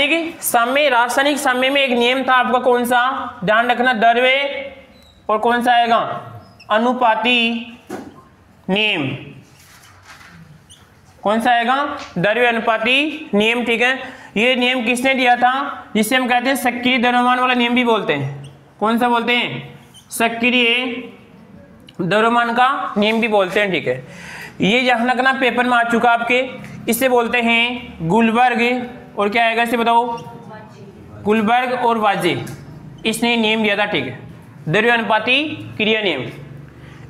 रासायनिक साम्य में एक नियम था आपका, कौन सा, ध्यान रखना, द्रव्य और कौन सा आएगा, अनुपाती नियम। कौन सा आएगा, द्रव्य अनुपाती नियम, ठीक है। ये नियम किसने दिया था, जिसे हम कहते हैं सक्रिय द्रव्यमान वाला नियम भी बोलते हैं। कौन सा बोलते हैं, सक्रिय द्रव्यमान का नियम भी बोलते हैं, ठीक है। ये यहाँ रखना, पेपर में आ चुका आपके। इसे बोलते हैं गुलबर्ग, और क्या आएगा इसे बताओ, गुलबर्ग और वाजे, इसने नियम दिया था, ठीक है, द्रव्य अनुपाती क्रिया नियम।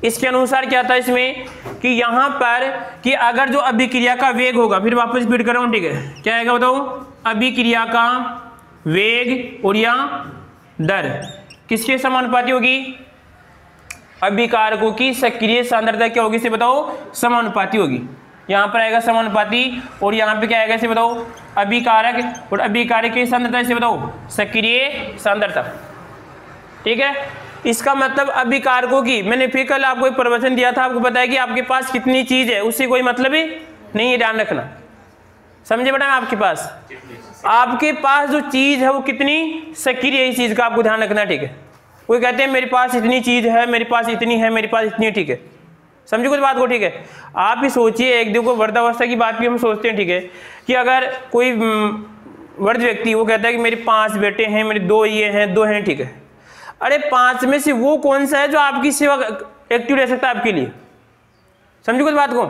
इसके अनुसार क्या था इसमें कि यहाँ पर कि अगर जो अभिक्रिया का वेग होगा, फिर वापस रिपीट कर रहा हूँ, ठीक है, क्या आएगा बताओ, अभिक्रिया का वेग और या दर किसके समानुपाती होगी, अभिकारकों की सक्रिय सांद्रता क्या होगी इसे बताओ, समानुपाती होगी। यहाँ पर आएगा समानुपाती, और यहाँ पे क्या आएगा इसे बताओ, अभिकारक, और अभिकारक की सांद्रता इसे बताओ, सक्रिय सांद्रता, ठीक है। इसका मतलब अभिकारकों की, मैंने फिर कल आपको एक प्रवचन दिया था, आपको पता है कि आपके पास कितनी चीज है उससे कोई मतलब ही नहीं है, ध्यान रखना, समझे बेटा। आपके पास जो चीज है वो कितनी सक्रिय है, इस चीज का आपको ध्यान रखना, ठीक है। कोई कहते हैं मेरे पास इतनी चीज है, मेरे पास इतनी है, मेरे पास इतनी है, ठीक है, समझे कुछ बात को, ठीक है। आप ही सोचिए, एक देखो वृद्धावस्था की बात भी हम सोचते हैं, ठीक है, कि अगर कोई वृद्ध व्यक्ति वो कहता है कि मेरे 5 बेटे हैं, मेरे 2 ये हैं, 2 हैं, ठीक है। अरे 5 में से वो कौन सा है जो आपकी सेवा एक्टिव रह सकता है आपके लिए, समझे कुछ बात को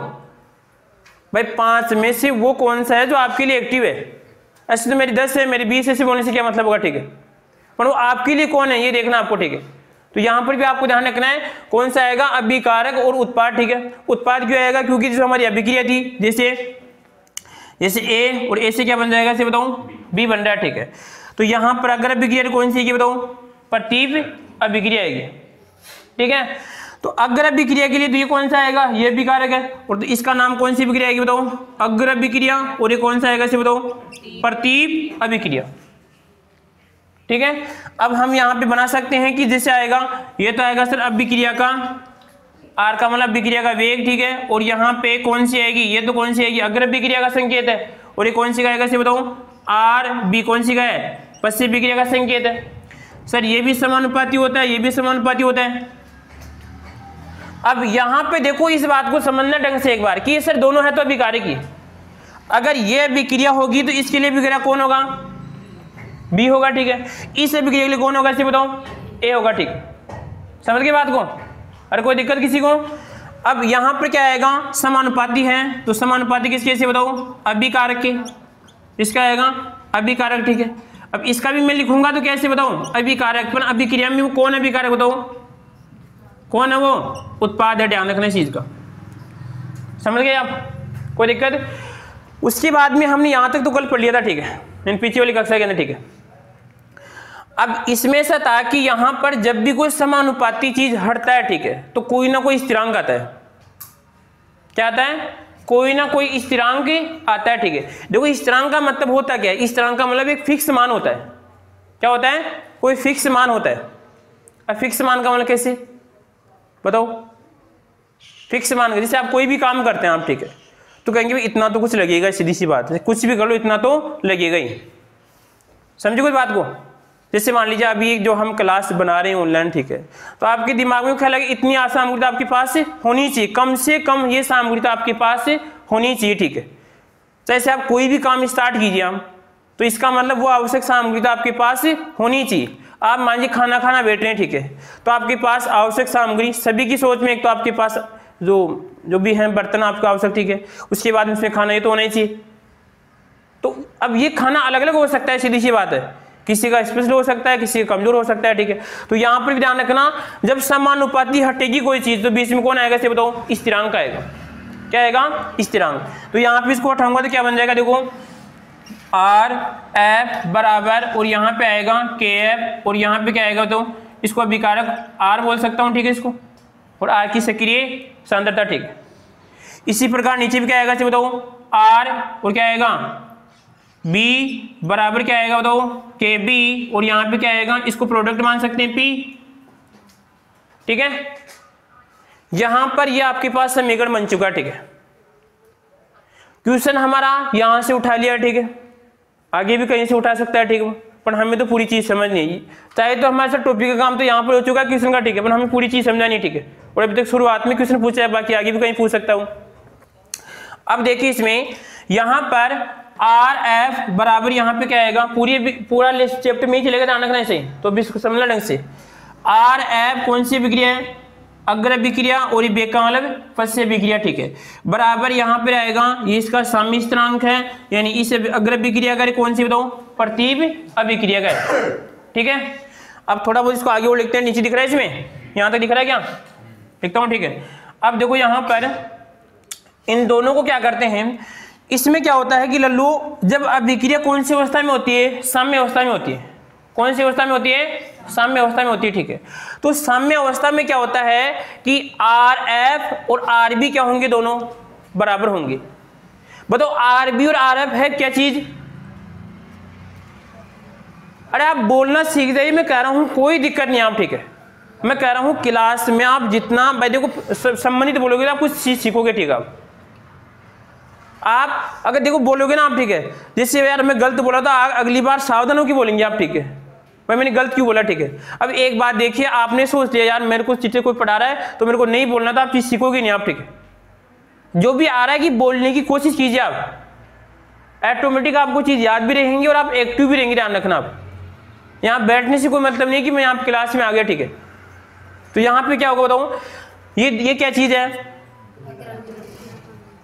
भाई, 5 में से वो कौन सा है जो आपके लिए एक्टिव है। ऐसे तो मेरी 10 है, मेरी 20 ऐसे बोलने से क्या मतलब होगा, ठीक है, पर वो आपके लिए कौन है ये देखना आपको, ठीक है। तो यहाँ पर भी आपको ध्यान रखना है कौन सा आएगा, अभिकारक और उत्पाद, ठीक है। उत्पाद क्यों आएगा, क्योंकि जो हमारी अभिक्रिया थी, जैसे ए, और ए से क्या बन जाएगा इसे बताऊं, बी बन रहा है, ठीक है। तो यहाँ पर अगर अभिक्रिया कौन सी बताऊं, प्रतीप अभिक्रिया आएगी, ठीक है। तो अग्र अभिक्रिया के लिए तो ये कौन सा आएगा, ये अभिकारक है, और तो इसका नाम कौन सी अभिक्रिया आएगी बताओ, अग्र अभिक्रिया, और ये कौन सा आएगा इसे बताओ, प्रतीप अभिक्रिया, ठीक है। अब हम यहाँ पे बना सकते हैं कि जैसे आएगा, ये तो आएगा सर अभिक्रिया का, आर का मतलब अभिक्रिया का वेग, ठीक है, और यहाँ पे कौन सी आएगी, ये तो कौन सी आएगी, अग्र अभिक्रिया का संकेत है, और ये कौन सी का आएगा इसे बताओ, आर बी कौन सी का है, पश्चिम अभिक्रिया का संकेत है। सर ये भी समानुपाती होता है, ये भी समानुपाती होता है। अब यहाँ पे देखो इस बात को समझना ढंग से एक बार कि ये सर दोनों है तो अभिकारक ही, अगर ये अभिक्रिया होगी तो इसके लिए अभिक्रिया कौन होगा, बी होगा, ठीक है। इस अभिक्रिया के लिए कौन होगा इसे बताओ, ए होगा, ठीक, समझ गए बात को, अरे कोई दिक्कत किसी को। अब यहाँ पर क्या आएगा, समानुपाती है, तो समानुपाती किसके से बताओ, अभिकारक के, इसका आएगा अभिकारक, ठीक है। अब इसका भी मैं लिखूंगा तो कैसे बताऊं, अभिकारक, पर अभिक्रिया में वो कौन अभिकारक बताओ, कौन है वो, उत्पाद है, ध्यान रखना इस चीज का, समझ गए आप, कोई दिक्कत। उसके बाद में हमने यहां तक तो कल पढ़ लिया था, ठीक है, इन पीछे वाली कक्षा के अंदर, ठीक है। अब इसमें से था कि यहां पर जब भी कोई समानुपाती चीज हटता है, ठीक है, तो कोई ना कोई स्थिरांक आता है, क्या आता है, कोई ना कोई स्थिरांक आता है, ठीक है। देखो स्थिरांक का मतलब होता क्या है, स्थिरांक का मतलब एक फिक्स मान होता है, क्या होता है, कोई फिक्स मान होता है। अब फिक्स मान का मतलब कैसे बताओ, फिक्स मान जैसे आप कोई भी काम करते हैं आप, ठीक है, तो कहेंगे भाई इतना तो कुछ लगेगा, सीधी सी बात है, कुछ भी कर लो इतना तो लगेगा ही, समझो कुछ बात को। जैसे मान लीजिए अभी जो हम क्लास बना रहे हैं ऑनलाइन, ठीक है, तो आपके दिमाग में ख्याल है कि इतनी सामग्री आपके पास होनी चाहिए, कम से कम ये सामग्री तो आपके पास होनी चाहिए, ठीक है। जैसे आप कोई भी काम स्टार्ट कीजिए हम, तो इसका मतलब वो आवश्यक सामग्री तो आपके पास होनी चाहिए। आप मान लीजिए खाना बैठ रहे हैं, ठीक है, तो आपके पास आवश्यक सामग्री सभी की सोच में, एक तो आपके पास जो भी है बर्तन आपको आवश्यक, ठीक है, उसके बाद उसमें खाना ये तो होना ही चाहिए। तो अब ये खाना अलग अलग हो सकता है, सीधी सी बात है, किसी का स्पेशल हो सकता है, किसी का कमजोर हो सकता है, ठीक है। तो यहाँ पर भी ध्यान रखना, जब समानुपाती हटेगी कोई चीज तो बीच में कौन आएगा इसे बताओ, स्थिरांक आएगा, क्या आएगा, स्थिरांक। तो यहाँ पे इसको हटाऊंगा तो क्या बन जाएगा, देखो आर एफ बराबर, और यहाँ पे आएगा के एफ, और यहाँ पे क्या आएगा, तो इसको अभिकारक आर बोल सकता हूँ, ठीक है, इसको, और आर की सक्रिय सांद्रता, ठीक है। इसी प्रकार नीचे भी क्या आएगा इसे बताओ, आर और क्या आएगा बी बराबर क्या आएगा बताओ, के बी, और यहाँ पे क्या आएगा, इसको प्रोडक्ट मान सकते हैं पी, ठीक है। यहां पर ये आपके पास समीकरण बन चुका, ठीक है। क्वेश्चन हमारा यहां से उठा लिया, ठीक है, आगे भी कहीं से उठा सकता है, ठीक है, पर हमें तो पूरी चीज़ समझनी है। चाहे तो हमारे साथ टॉपिक का काम तो यहाँ पर हो चुका है क्वेश्चन का, ठीक है, पर हमें पूरी चीज़ समझानी है, ठीक है। और अभी तक शुरुआत में क्वेश्चन पूछा है, बाकी आगे भी कहीं पूछ सकता हूँ। अब देखिए इसमें यहाँ पर आर एफ बराबर यहाँ पे क्या आएगा, पूरा चैप्टर में ही चलेगा, ध्यान रखना इसे, तो भी इसको समझना ढंग से। आर एफ कौन सी अभिक्रिया है, अग्र अभिक्रिया, और ये बेक का मतलब पश्च अभिक्रिया, ठीक है, बराबर यहाँ पे रहेगा, ये इसका साम्य स्थिरांक है, यानी इस अग्र अभिक्रिया का कौन सी बताओ, प्रतिब अभिक्रिया का, ठीक है। अब थोड़ा बहुत इसको आगे और लिखते हैं, नीचे दिख रहा है इसमें, यहाँ तक दिख रहा है क्या, लिखता हूँ, ठीक है। अब देखो यहाँ पर इन दोनों को क्या करते हैं, इसमें क्या होता है कि लल्लू जब अभिक्रिया कौन सी अवस्था में होती है, साम्य अवस्था में होती है। कौन सी अवस्था में होती है, साम्य अवस्था में होती है, ठीक है। तो साम्य अवस्था में क्या होता है कि आर एफ और आर बी क्या होंगे, दोनों बराबर होंगे। बताओ आर बी और आर एफ है क्या चीज, अरे आप बोलना सीख जाइए, मैं कह रहा हूं कोई दिक्कत नहीं आप, ठीक है, मैं कह रहा हूं क्लास में आप जितना भाई देखो संबंधित बोलोगे तो आप कुछ चीज सीखोगे, ठीक है। आप अगर देखो बोलोगे ना आप, ठीक है, जैसे यार मैं गलत बोला था, अगली बार सावधान होकर बोलेंगे आप, ठीक है, भाई मैंने गलत क्यों बोला, ठीक है। अब एक बात देखिए, आपने सोच लिया यार मेरे को चिट्ठी कोई पढ़ा रहा है तो मेरे को नहीं बोलना था, आप चीज सीखोगे नहीं आप, ठीक है। जो भी आ रहा है कि बोलने की कोशिश कीजिए आप, ऑटोमेटिक आपको चीज याद भी रहेंगी और आप एक्टिव भी रहेंगे, ध्यान रखना आप। यहाँ बैठने से कोई मतलब नहीं कि मैं यहाँ क्लास में आ गया, ठीक है। तो यहाँ पे क्या होगा बताऊं, ये क्या चीज है,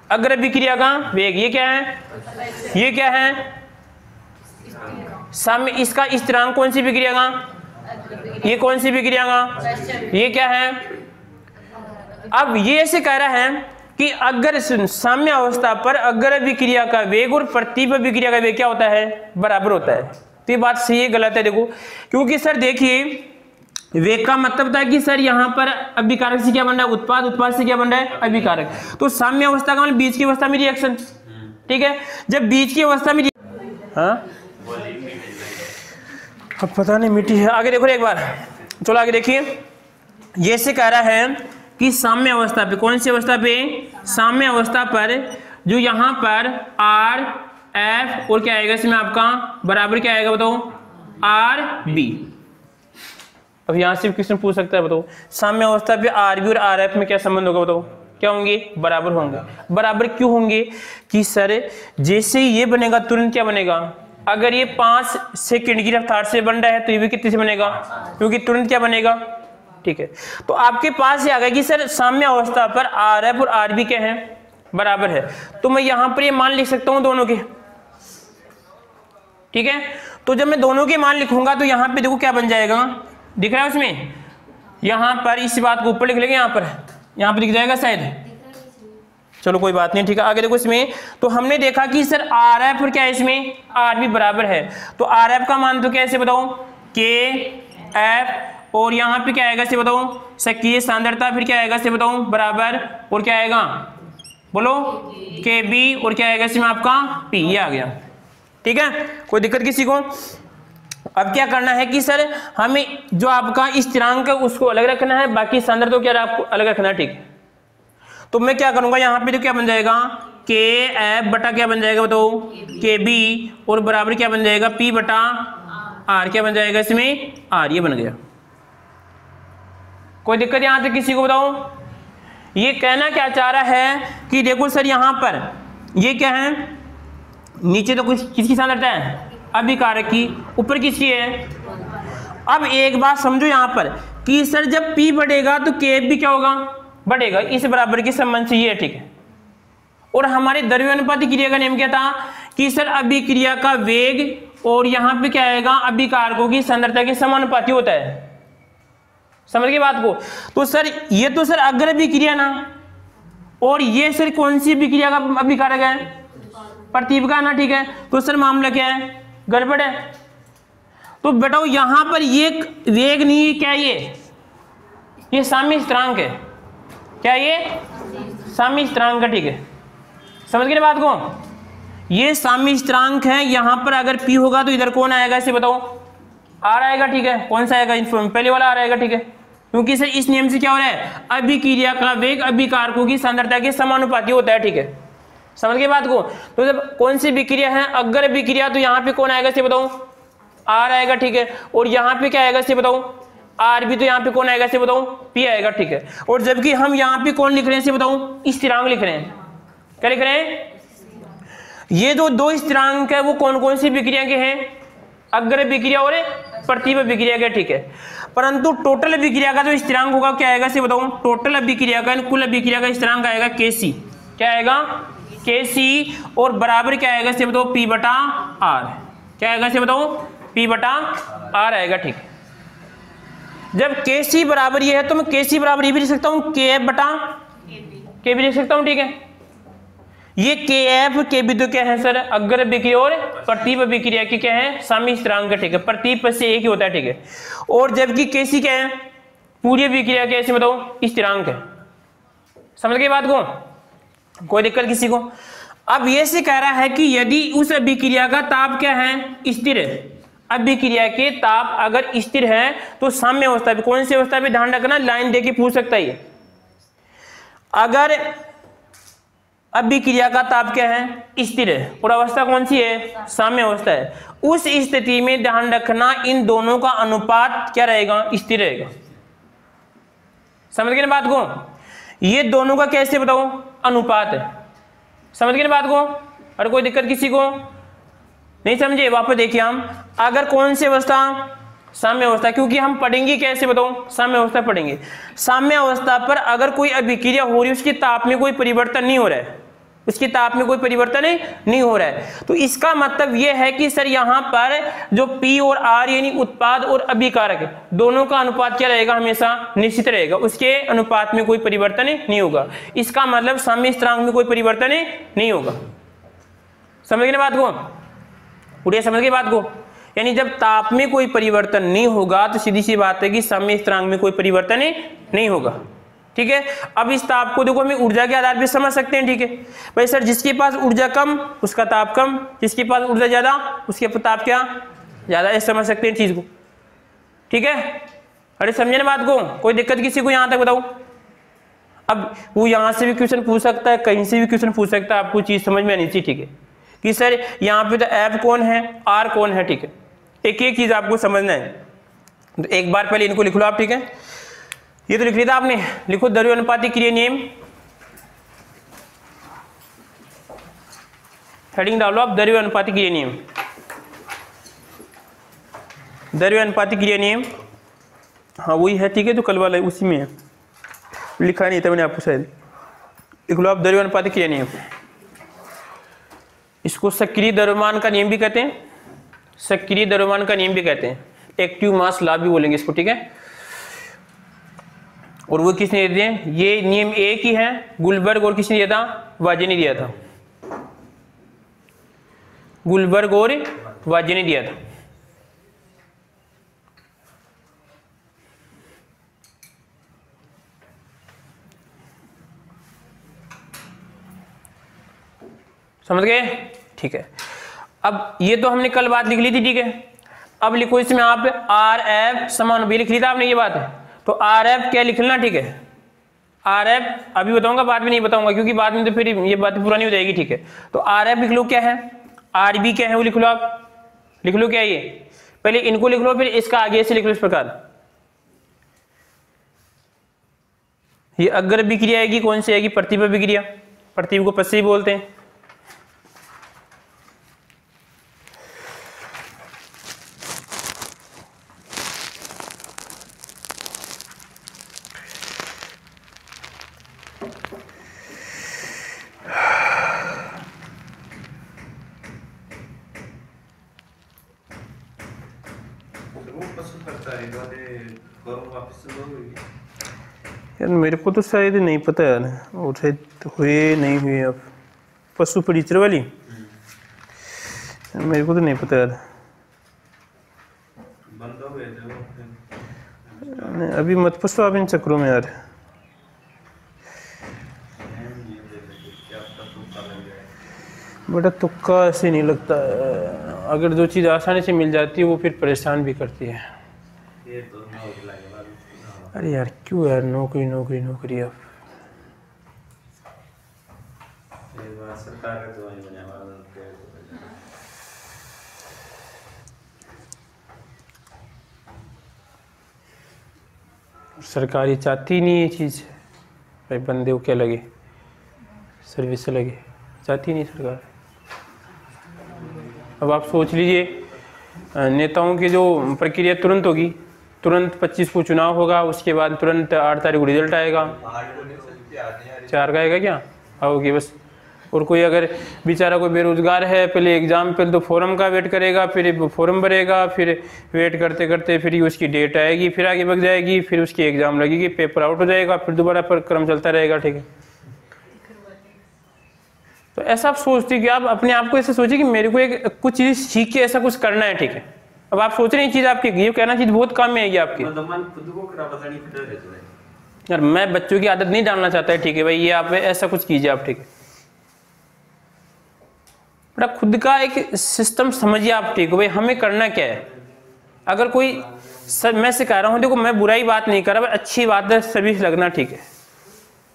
अग्र अभिक्रिया का वेग, ये क्या है, ये क्या है साम्य, इसका स्थिरांक कौन सी अभिक्रिया का, ये कौन सी अभिक्रिया का, ये क्या है। अब ये ऐसे कह रहा है कि अगर साम्य अवस्था पर अग्र अभिक्रिया का वेग और प्रतिब अभिक्रिया का वेग क्या होता है, बराबर होता है। तो ये बात सही है गलत है, देखो, क्योंकि सर देखिए वेग का मतलब होता है कि सर यहाँ पर अभिकारक से क्या बन रहा है, उत्पाद, उत्पाद से क्या बन रहा है, अभिकारक। तो साम्य अवस्था का मतलब बीच की अवस्था में रिएक्शन, ठीक है। जब बीच की अवस्था में, हाँ अब पता नहीं मिट्टी है, आगे देखो एक बार, चलो आगे देखिए। ये से कह रहा है कि साम्य अवस्था पे, कौन सी अवस्था पे, साम्य अवस्था पर जो यहाँ पर आर एफ और क्या आएगा इसमें आपका बराबर क्या आएगा बताओ, आर बी। अब यहां से क्वेश्चन पूछ सकता है, बताओ साम्य अवस्था पे आर बी और आर एफ में क्या संबंध होगा, बताओ क्या होंगे, बराबर होंगे। बराबर क्यों होंगे कि सर जैसे ही ये बनेगा तुरंत क्या बनेगा, अगर ये 5 सेकंड की रफ्तार से बन रहा है तो ये भी कितने से बनेगा, क्योंकि तुरंत क्या बनेगा, ठीक है। तो आपके पास ये आ गया कि सर साम्य अवस्था पर आर एफ और आर बी क्या है, बराबर है। तो मैं यहां पर ये मान लिख सकता हूं दोनों के, ठीक है। तो जब मैं दोनों के मान लिखूंगा तो यहां पे देखो क्या बन जाएगा, दिख रहा है उसमें, यहां पर इस बात को ऊपर लिख लेंगे, यहां पर दिख जाएगा शायद, चलो कोई बात नहीं, ठीक है। आगे देखो इसमें, तो हमने देखा कि सर आर एफ और क्या है इसमें, आर बी बराबर है। तो आर एफ का मान तो कैसे बताओ, के एफ, और यहाँ पे क्या आएगा इसे बताओ, सक्रिय सांद्रता, फिर क्या आएगा इसे बताओ बराबर, और क्या आएगा बोलो, के बी, और क्या आएगा इसमें आपका पी, ये आ गया, ठीक है। कोई दिक्कत किसी को। अब क्या करना है कि सर हमें जो आपका स्थिरांक है उसको अलग रखना है, बाकी सांद्रता तो क्या आपको अलग रखना है, ठीक। तो मैं क्या करूंगा, यहाँ पे तो क्या बन जाएगा, के एफ बटा क्या बन जाएगा बताओ, के बी, और बराबर क्या बन जाएगा, पी बटा आर, क्या बन जाएगा इसमें, आर, ये बन गया। कोई दिक्कत यहाँ तक किसी को बताओ। ये कहना क्या चाह रहा है कि देखो सर यहाँ पर ये क्या है, नीचे तो कुछ किसकी सांद्रता है, अभिकारक की, ऊपर किसकी है। अब एक बात समझो यहाँ पर कि सर जब P बढ़ेगा तो Kf भी क्या होगा, बढ़ेगा, इस बराबर के संबंध से ये है, ठीक है। और हमारे द्रव्यानुपाती क्रिया का नियम क्या था कि सर अभिक्रिया का वेग और यहाँ पे क्या आएगा, अभिकारकों की सांद्रता के समानुपाती होता है, समझ गए बात को। तो सर ये तो सर अग्र अभिक्रिया ना, और ये सर कौन सी अभिक्रिया का अभिकारक है, प्रतिब का ना, ठीक है। तो सर मामला क्या है, गड़बड़ है। तो बेटाओ यहां पर ये वेग नहीं, क्या ये साम्य स्थिरांक है, क्या ये साम्य स्थिरांक है, ठीक है, समझ गए बात को। ये साम्य स्थिरांक है, यहां पर अगर P होगा तो इधर कौन आएगा इसे बताओ, आर आएगा, ठीक है। कौन सा आएगा, पहले वाला आर आएगा, ठीक है, क्योंकि सर इस नियम से क्या हो रहा है, अभिक्रिया का वेग अभिकारकों की सांद्रता के समानुपाती होता है, ठीक है। समझ गए बात को। तो जब कौन सी विक्रिया है, अगर अभिक्रिया, तो यहाँ पे कौन आएगा इसे बताओ, आर आएगा, ठीक है। और यहाँ पे क्या आएगा इसे बताओ, आर भी, तो यहाँ पे कौन आएगा इसे बताओ, पी आएगा, ठीक है। और जबकि हम यहाँ पे कौन लिख रहे हैं इसे बताओ, स्थिरांक लिख रहे हैं। क्या लिख रहे हैं, ये जो दो स्थिरांक है वो कौन कौन सी विक्रिया के हैं, अग्र विक्रिया और प्रतिप विक्रिया के, ठीक है। परंतु टोटल अभिक्रिया का जो स्थिरांक होगा क्या आएगा इसे बताऊं, टोटल अभिक्रिया का, कुल अभिक्रिया का स्थिरांक आएगा Kc, क्या आएगा Kc, और बराबर क्या आएगा इसे बताओ, P बटा R, क्या आएगा इसे बताओ, P बटा R आएगा, ठीक है। जब Kc बराबर ये है तो मैं Kc बराबर ये भी लिख सकता हूँ Kf बटा K भी लिख सकता हूँ, ठीक है। ये Kf Kb तो क्या है सर, अग्र अभिक्रिया और प्रतिप अभिक्रिया की क्या है, साम्य स्थिरांक, ठीक है। प्रतिप से एक ही होता है, ठीक है। और जबकि Kc क्या है, पूरी अभिक्रिया के, ऐसे बताओ स्थिरांक है। समझ गए बात को, कोई दिक्कत किसी को। अब ये से कह रहा है कि यदि उस अभिक्रिया का ताप क्या है, स्थिर है, अभिक्रिया के ताप अगर स्थिर है तो साम्य अवस्था भी, कौन सी अवस्था भी ध्यान रखना, लाइन देके पूछ सकता है। अगर अभिक्रिया का ताप क्या है, स्थिर है, और अवस्था कौन सी है, साम्य अवस्था है, उस स्थिति में ध्यान रखना इन दोनों का अनुपात क्या रहेगा, स्थिर रहेगा। समझ गए ना बात को, ये दोनों का कैसे बताओ, अनुपात है। समझ गए ना बात को, और कोई दिक्कत किसी को नहीं समझे, वापस देखिए हम, अगर कौन सी अवस्था, साम्य अवस्था, क्योंकि हम पढ़ेंगे कैसे बताओ, साम्य अवस्था पढ़ेंगे। साम्य अवस्था पर अगर कोई अभिक्रिया हो रही है, उसके ताप में कोई परिवर्तन नहीं हो रहा है, उसके ताप में कोई परिवर्तन नहीं हो रहा है, तो इसका मतलब यह है कि सर यहाँ पर जो P और R यानी उत्पाद और अभिकारक दोनों का अनुपात क्या रहेगा, हमेशा निश्चित रहेगा, उसके अनुपात में कोई परिवर्तन नहीं होगा। इसका मतलब साम्य स्थिरांक में कोई परिवर्तन नहीं होगा। समझ गए बात को, उड़िया समझ गए बात को। यानी जब ताप में कोई परिवर्तन नहीं होगा तो सीधी सी बात है कि साम्य स्थिरांक में कोई परिवर्तन नहीं होगा, ठीक है। अब इस ताप को देखो हम ऊर्जा के आधार पर समझ सकते हैं, ठीक है भाई। सर जिसके पास ऊर्जा कम उसका ताप कम, जिसके पास ऊर्जा ज्यादा उसके ताप क्या ज्यादा, ऐसे समझ सकते हैं चीज को, ठीक है। अरे समझे ना बात को, कोई दिक्कत किसी को यहां तक बताओ। अब वो यहां से भी क्वेश्चन पूछ सकता है, कहीं से भी क्वेश्चन पूछ सकता है, आपको चीज समझ में आनी चाहिए, ठीक है, कि सर यहाँ पे तो F कौन है, R कौन है, ठीक है। एक एक चीज आपको समझना है, तो एक बार पहले इनको लिख लो आप, ठीक है। ये तो लिख लिया था आपने, लिखो द्रव्यानुपाती क्रिया नियम, हेडिंग डालो आप, द्रव्यानुपाती क्रिया नियम, द्रव्यानुपाती क्रिया नियम, हाँ वही है, ठीक है, तो कल वाला उसी में है, लिखा नहीं था मैंने आपको शायद, लिख लो आप द्रव्यानुपाती क्रिया नियम। इसको सक्रिय द्रव्यमान का नियम भी कहते हैं, सक्रिय द्रव्यमान का नियम भी कहते हैं, एक्टिव मास लॉ भी बोलेंगे इसको, ठीक है। और वो किसने दिए, ये नियम एक ही है, गुलबर्ग और किसने दिया था, वाजे ने दिया था, गुलबर्ग और वाजे ने दिया था। समझ गए, ठीक है। अब ये तो हमने कल बात लिख ली थी, ठीक है। अब लिखो इसमें आप RF समान भी लिख ली था आपने, ये बात है, तो RF क्या लिखना, ठीक है। RF अभी बताऊंगा, बाद में नहीं बताऊंगा, क्योंकि बाद में तो फिर ये बात पुरानी हो जाएगी, ठीक है। तो RF लिख लो क्या है, RB क्या है वो लिख लो आप, लिख लो क्या है ये, पहले इनको लिख लो, फिर इसका आगे से लिख लो इस प्रकार। ये अग्र अभिक्रिया आएगी, कौन सी आएगी, प्रतिप अभिक्रिया, प्रतिप को पश्चिम बोलते हैं। यार मेरे को तो शायद नहीं पता यार, और शायद हुए नहीं हुए, अब पशु परिचय वाली मेरे को तो नहीं पता यार, अभी मत पशु आप इन चक्रों में यार। बड़ा तुक्का ऐसे नहीं लगता है, अगर जो चीज़ आसानी से मिल जाती है वो फिर परेशान भी करती है। अरे यार क्यों यार, नौकरी नौकरी नौकरी, अब सरकार तो नहीं बने हमारा सरकारी चाहती नहीं ये चीज़, भाई बंदे को क्या लगे, सर्विस लगे, चाहती नहीं सरकार। अब आप सोच लीजिए नेताओं की जो प्रक्रिया तुरंत होगी, तुरंत 25 को चुनाव होगा, उसके बाद तुरंत 8 तारीख को रिजल्ट आएगा, 4 का आएगा क्या आओगे बस। और कोई अगर बेचारा कोई बेरोजगार है, पहले एग्ज़ाम पहले तो फॉर्म का वेट करेगा, फिर फॉर्म भरेगा, फिर वेट करते करते फिर उसकी डेट आएगी, फिर आगे बढ़ जाएगी, फिर उसकी एग्ज़ाम लगेगी, पेपर आउट हो जाएगा, फिर दोबारा पर क्रम चलता रहेगा, ठीक है। तो ऐसा आप सोचते कि आप अपने आप को ऐसे सोचिए कि मेरे को एक कुछ चीज़ सीख के ऐसा कुछ करना है, ठीक है। अब आप सोच रहे हैं चीज़ आपकी, ये कहना चीज़ बहुत कम है ये आपकी। यार मैं बच्चों की आदत नहीं डालना चाहता है, ठीक है भाई, ये आप ऐसा कुछ कीजिए आप, ठीक है। बड़ा खुद का एक सिस्टम समझिए आप, ठीक है भाई, हमें करना क्या है। अगर कोई मैं सिखा रहा हूँ, देखो मैं बुराई बात नहीं कर रहा, अच्छी बात है सर्विस लगना, ठीक है,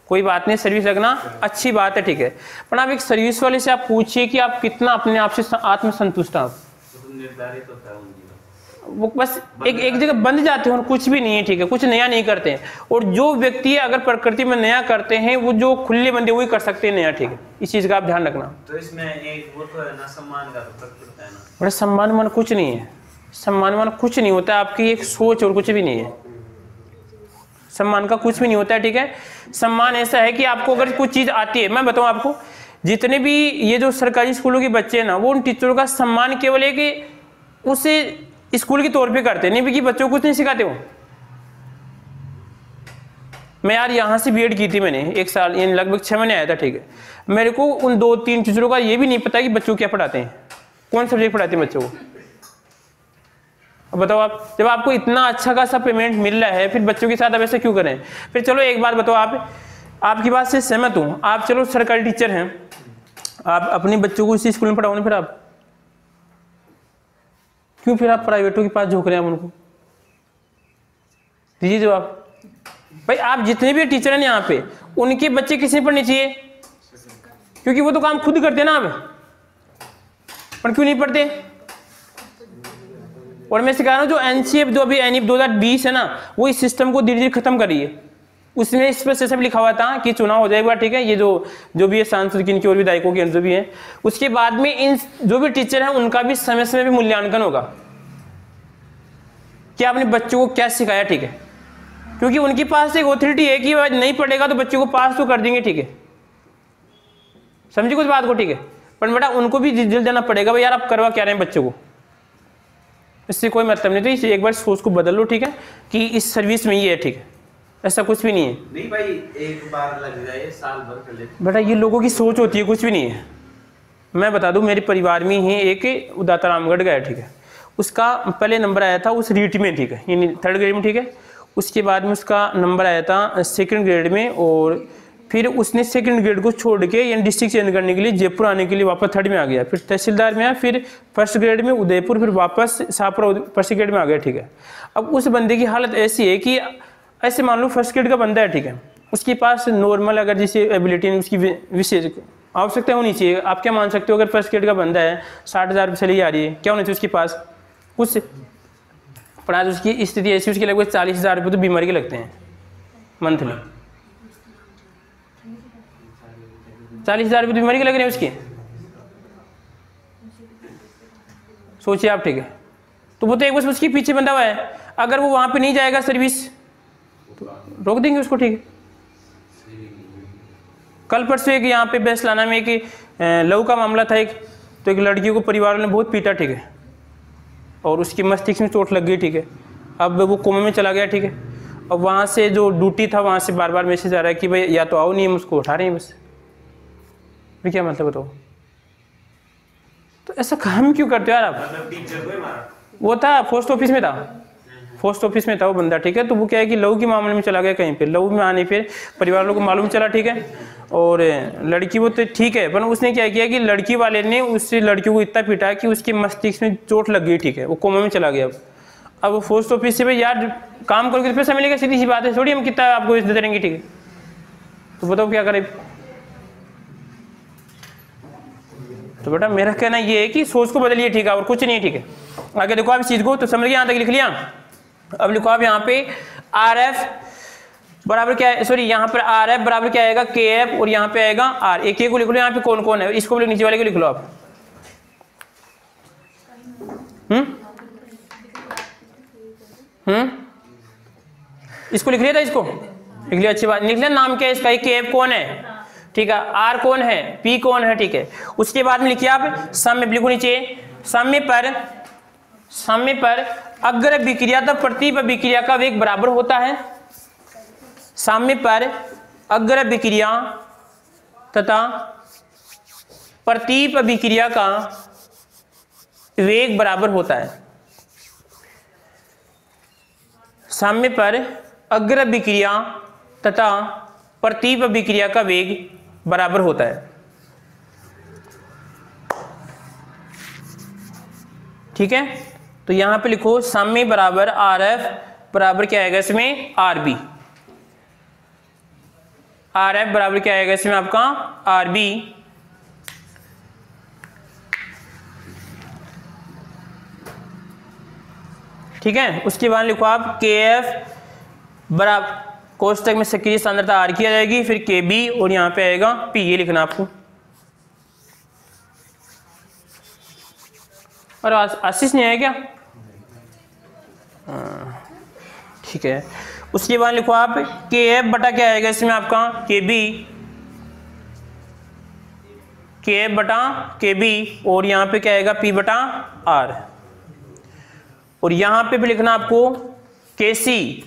कोई बात नहीं, सर्विस लगना अच्छी बात है, ठीक है। पर आप एक सर्विस वाले से आप पूछिए कि आप कितना अपने आप से आत्मसंतुष्ट हैं आप, वो बस एक जगह बंध जाते हैं और कुछ भी नहीं है, ठीक है, कुछ नया नहीं करते हैं। और जो व्यक्ति अगर प्रकृति में नया करते हैं, वो जो खुले बंदे वही कर सकते हैं नया, ठीक है, इस चीज का आप ध्यान रखना। तो इसमें एक वो तो है ना, सम्मान का तो फर्क पड़ता है ना। बड़ा सम्मान मान कुछ नहीं है, सम्मान मान कुछ नहीं होता है, आपकी एक सोच और कुछ भी नहीं है, सम्मान का कुछ भी नहीं होता है, ठीक है। सम्मान ऐसा है कि आपको अगर कुछ चीज आती है, मैं बताऊं आपको, जितने भी ये जो सरकारी स्कूलों के बच्चे हैं ना, वो उन टीचरों का सम्मान केवल है कि उसे स्कूल के तौर पे करते, नहीं भी कि बच्चों को कुछ नहीं सिखाते हो। मैं यार यहाँ से बीएड की थी मैंने 1 साल, यानी लगभग 6 महीने आया था, ठीक है। मेरे को उन 2-3 टीचरों का ये भी नहीं पता कि बच्चों को क्या पढ़ाते हैं, कौन सब्जेक्ट पढ़ाते हैं बच्चों को। अब बताओ आप, जब आपको इतना अच्छा खासा पेमेंट मिल रहा है, फिर बच्चों के साथ आप ऐसे क्यों करें। फिर चलो एक बात बताओ, आप आपकी बात से सहमत हूँ, आप चलो सरकारी टीचर हैं, आप अपने बच्चों को इसी स्कूल में पढ़ाओ ना, फिर आप क्यों फिर आप प्राइवेटों के पास झोंक रहे हैं। आप उनको दीजिए जवाब। भाई आप जितने भी टीचर हैं यहाँ पे, उनके बच्चे किसी ने पढ़ने चाहिए, क्योंकि वो तो काम खुद करते हैं ना आप, पर क्यों नहीं पढ़ते। और मैं सिखा रहा हूँ जो एनसीएफ जो अभी एनईएफ 2020 है ना, वो इस सिस्टम को धीरे धीरे खत्म कर रही है। उसमें इस पर सब लिखा हुआ था कि चुनाव हो जाएगा, ठीक है, ये जो भी है सांसद की, इनकी और विधायकों की जो भी है, उसके बाद में इन जो भी टीचर हैं उनका भी समय समय पे मूल्यांकन होगा कि आपने बच्चों को क्या सिखाया, ठीक है, क्योंकि उनके पास एक ऑथोरिटी है कि नहीं पढ़ेगा तो बच्चों को पास तो कर देंगे, ठीक है, समझिए कुछ बात को, ठीक है। पर बेटा उनको भी रिजल्ट देना पड़ेगा, भाई यार आप करवा क्या रहे हैं बच्चों को, इससे कोई मतलब नहीं। तो इसे एक बार सोच को बदल लो, ठीक है, कि इस सर्विस में ये है, ठीक है, ऐसा कुछ भी नहीं है। नहीं भाई, एक बार लग जाए, साल भर कर ले। बेटा ये लोगों की सोच होती है, कुछ भी नहीं है। मैं बता दूं, मेरे परिवार में ही एक उदाता रामगढ़ गया, ठीक है, उसका पहले नंबर आया था उस रीट में, ठीक है, यानी 3rd ग्रेड में, ठीक है। उसके बाद में उसका नंबर आया था 2nd ग्रेड में, और फिर उसने 2nd ग्रेड को छोड़ के यानी डिस्ट्रिक्ट चेंज करने के लिए जयपुर आने के लिए वापस 3rd में आ गया, फिर तहसीलदार में आया, फिर 1st ग्रेड में उदयपुर, फिर वापस शाहपुरा 1st ग्रेड में आ गया, ठीक है। अब उस बंदे की हालत ऐसी है कि ऐसे मान लो 1st ग्रेड का बंदा है, ठीक है, उसके पास नॉर्मल अगर जैसे एबिलिटी उसकी विशेष आवश्यकता होनी चाहिए। आप क्या मान सकते हो, अगर 1st ग्रेड का बंदा है, 60,000 रुपये सैलरी आ रही है, क्या होना चाहिए उसके पास कुछ, पर आज उसकी स्थिति ऐसी, उसके लगभग 40,000 रुपये तो बीमारी के लगते हैं मंथली, 40,000 रुपये तो बीमारी के लग रहे हैं उसके, सोचिए आप, ठीक है। तो वो तो एक बस उसके पीछे बंधा हुआ है, अगर वो वहां पे नहीं जाएगा सर्विस तो रोक देंगे उसको, ठीक है। कल परसों एक यहाँ पे बैसलाना में एक लव का मामला था, एक तो एक लड़की को परिवार ने बहुत पीटा, ठीक है, और उसकी मस्तिष्क में चोट लग गई, ठीक है। अब वो कोमा में चला गया, ठीक है। अब वहाँ से जो ड्यूटी था वहाँ से बार बार मैसेज आ रहा है कि भाई या तो आओ, नहीं हम उसको उठा रहे हैं बस। भाई क्या मतलब बताओ, तो ऐसा काम क्यों करते हो यार आप। वो था पोस्ट ऑफिस में था, पोस्ट ऑफिस में था वो बंदा, ठीक है। तो वो क्या है कि लव के मामले में चला गया कहीं पे, लव में आने फिर परिवार लोगों को मालूम चला, ठीक है। और लड़की वो तो ठीक है, पर उसने क्या किया कि लड़की वाले ने उससे लड़की को इतना पीटा कि उसके मस्तिष्क में चोट लग गई, ठीक है, वो कोमा में चला गया। अब वो पोस्ट ऑफिस से भाई यार काम करोगे तो पैसा मिलेगा, सीधी सी बात है, थोड़ी हम कितना आपको देते रहेंगे, ठीक है। तो बताओ क्या करें। तो बेटा मेरा कहना ये है कि सोच को बदलिए, ठीक है, और कुछ नहीं है, ठीक है। आगे देखो आप इस चीज को, तो समझ गए, यहाँ तक लिख लिया। अब लिखो आप यहाँ पे आर एफ बराबर क्या है, सॉरी यहाँ पर आर एफ बराबर क्या आएगा, के एफ, और यहाँ पे आएगा आर। एक एक को लिख लो, यहाँ पे कौन कौन है, इसको भी नीचे वाले को लिख लो आप। इसको लिख लिया था, इसको लिख लिया, अच्छी बात। लिख लिया नाम क्या है इसका, के एफ कौन है, ठीक है, आर कौन है, पी कौन है, ठीक है। उसके बाद में लिखिए आप साम्य, लिखो नीचे, साम्य पर अग्र विक्रिया तथा प्रतीप विक्रिया का वेग बराबर होता है। साम्य पर अग्र विक्रिया तथा प्रतीप विक्रिया का वेग बराबर होता है। साम्य पर अग्र विक्रिया तथा प्रतीप विक्रिया का वेग बराबर होता है, ठीक है। तो यहां पे लिखो साम्य बराबर आर एफ बराबर क्या आएगा इसमें, आर बी। आर एफ बराबर क्या आएगा इसमें आपका, आर बी। ठीक है। उसके बाद लिखो आप के एफ बराबर कोष्टक में सक्रिय सांद्रता आर की आ जाएगी, फिर के बी, और यहाँ पे आएगा पी, ये लिखना आपको। और आशीष नहीं है क्या, ठीक है। उसके बाद लिखो आप के एफ बटा क्या आएगा इसमें आपका, के बी, के एफ बटा के बी, और यहाँ पे क्या आएगा, पी बटा आर। और यहाँ पे भी लिखना आपको के सी,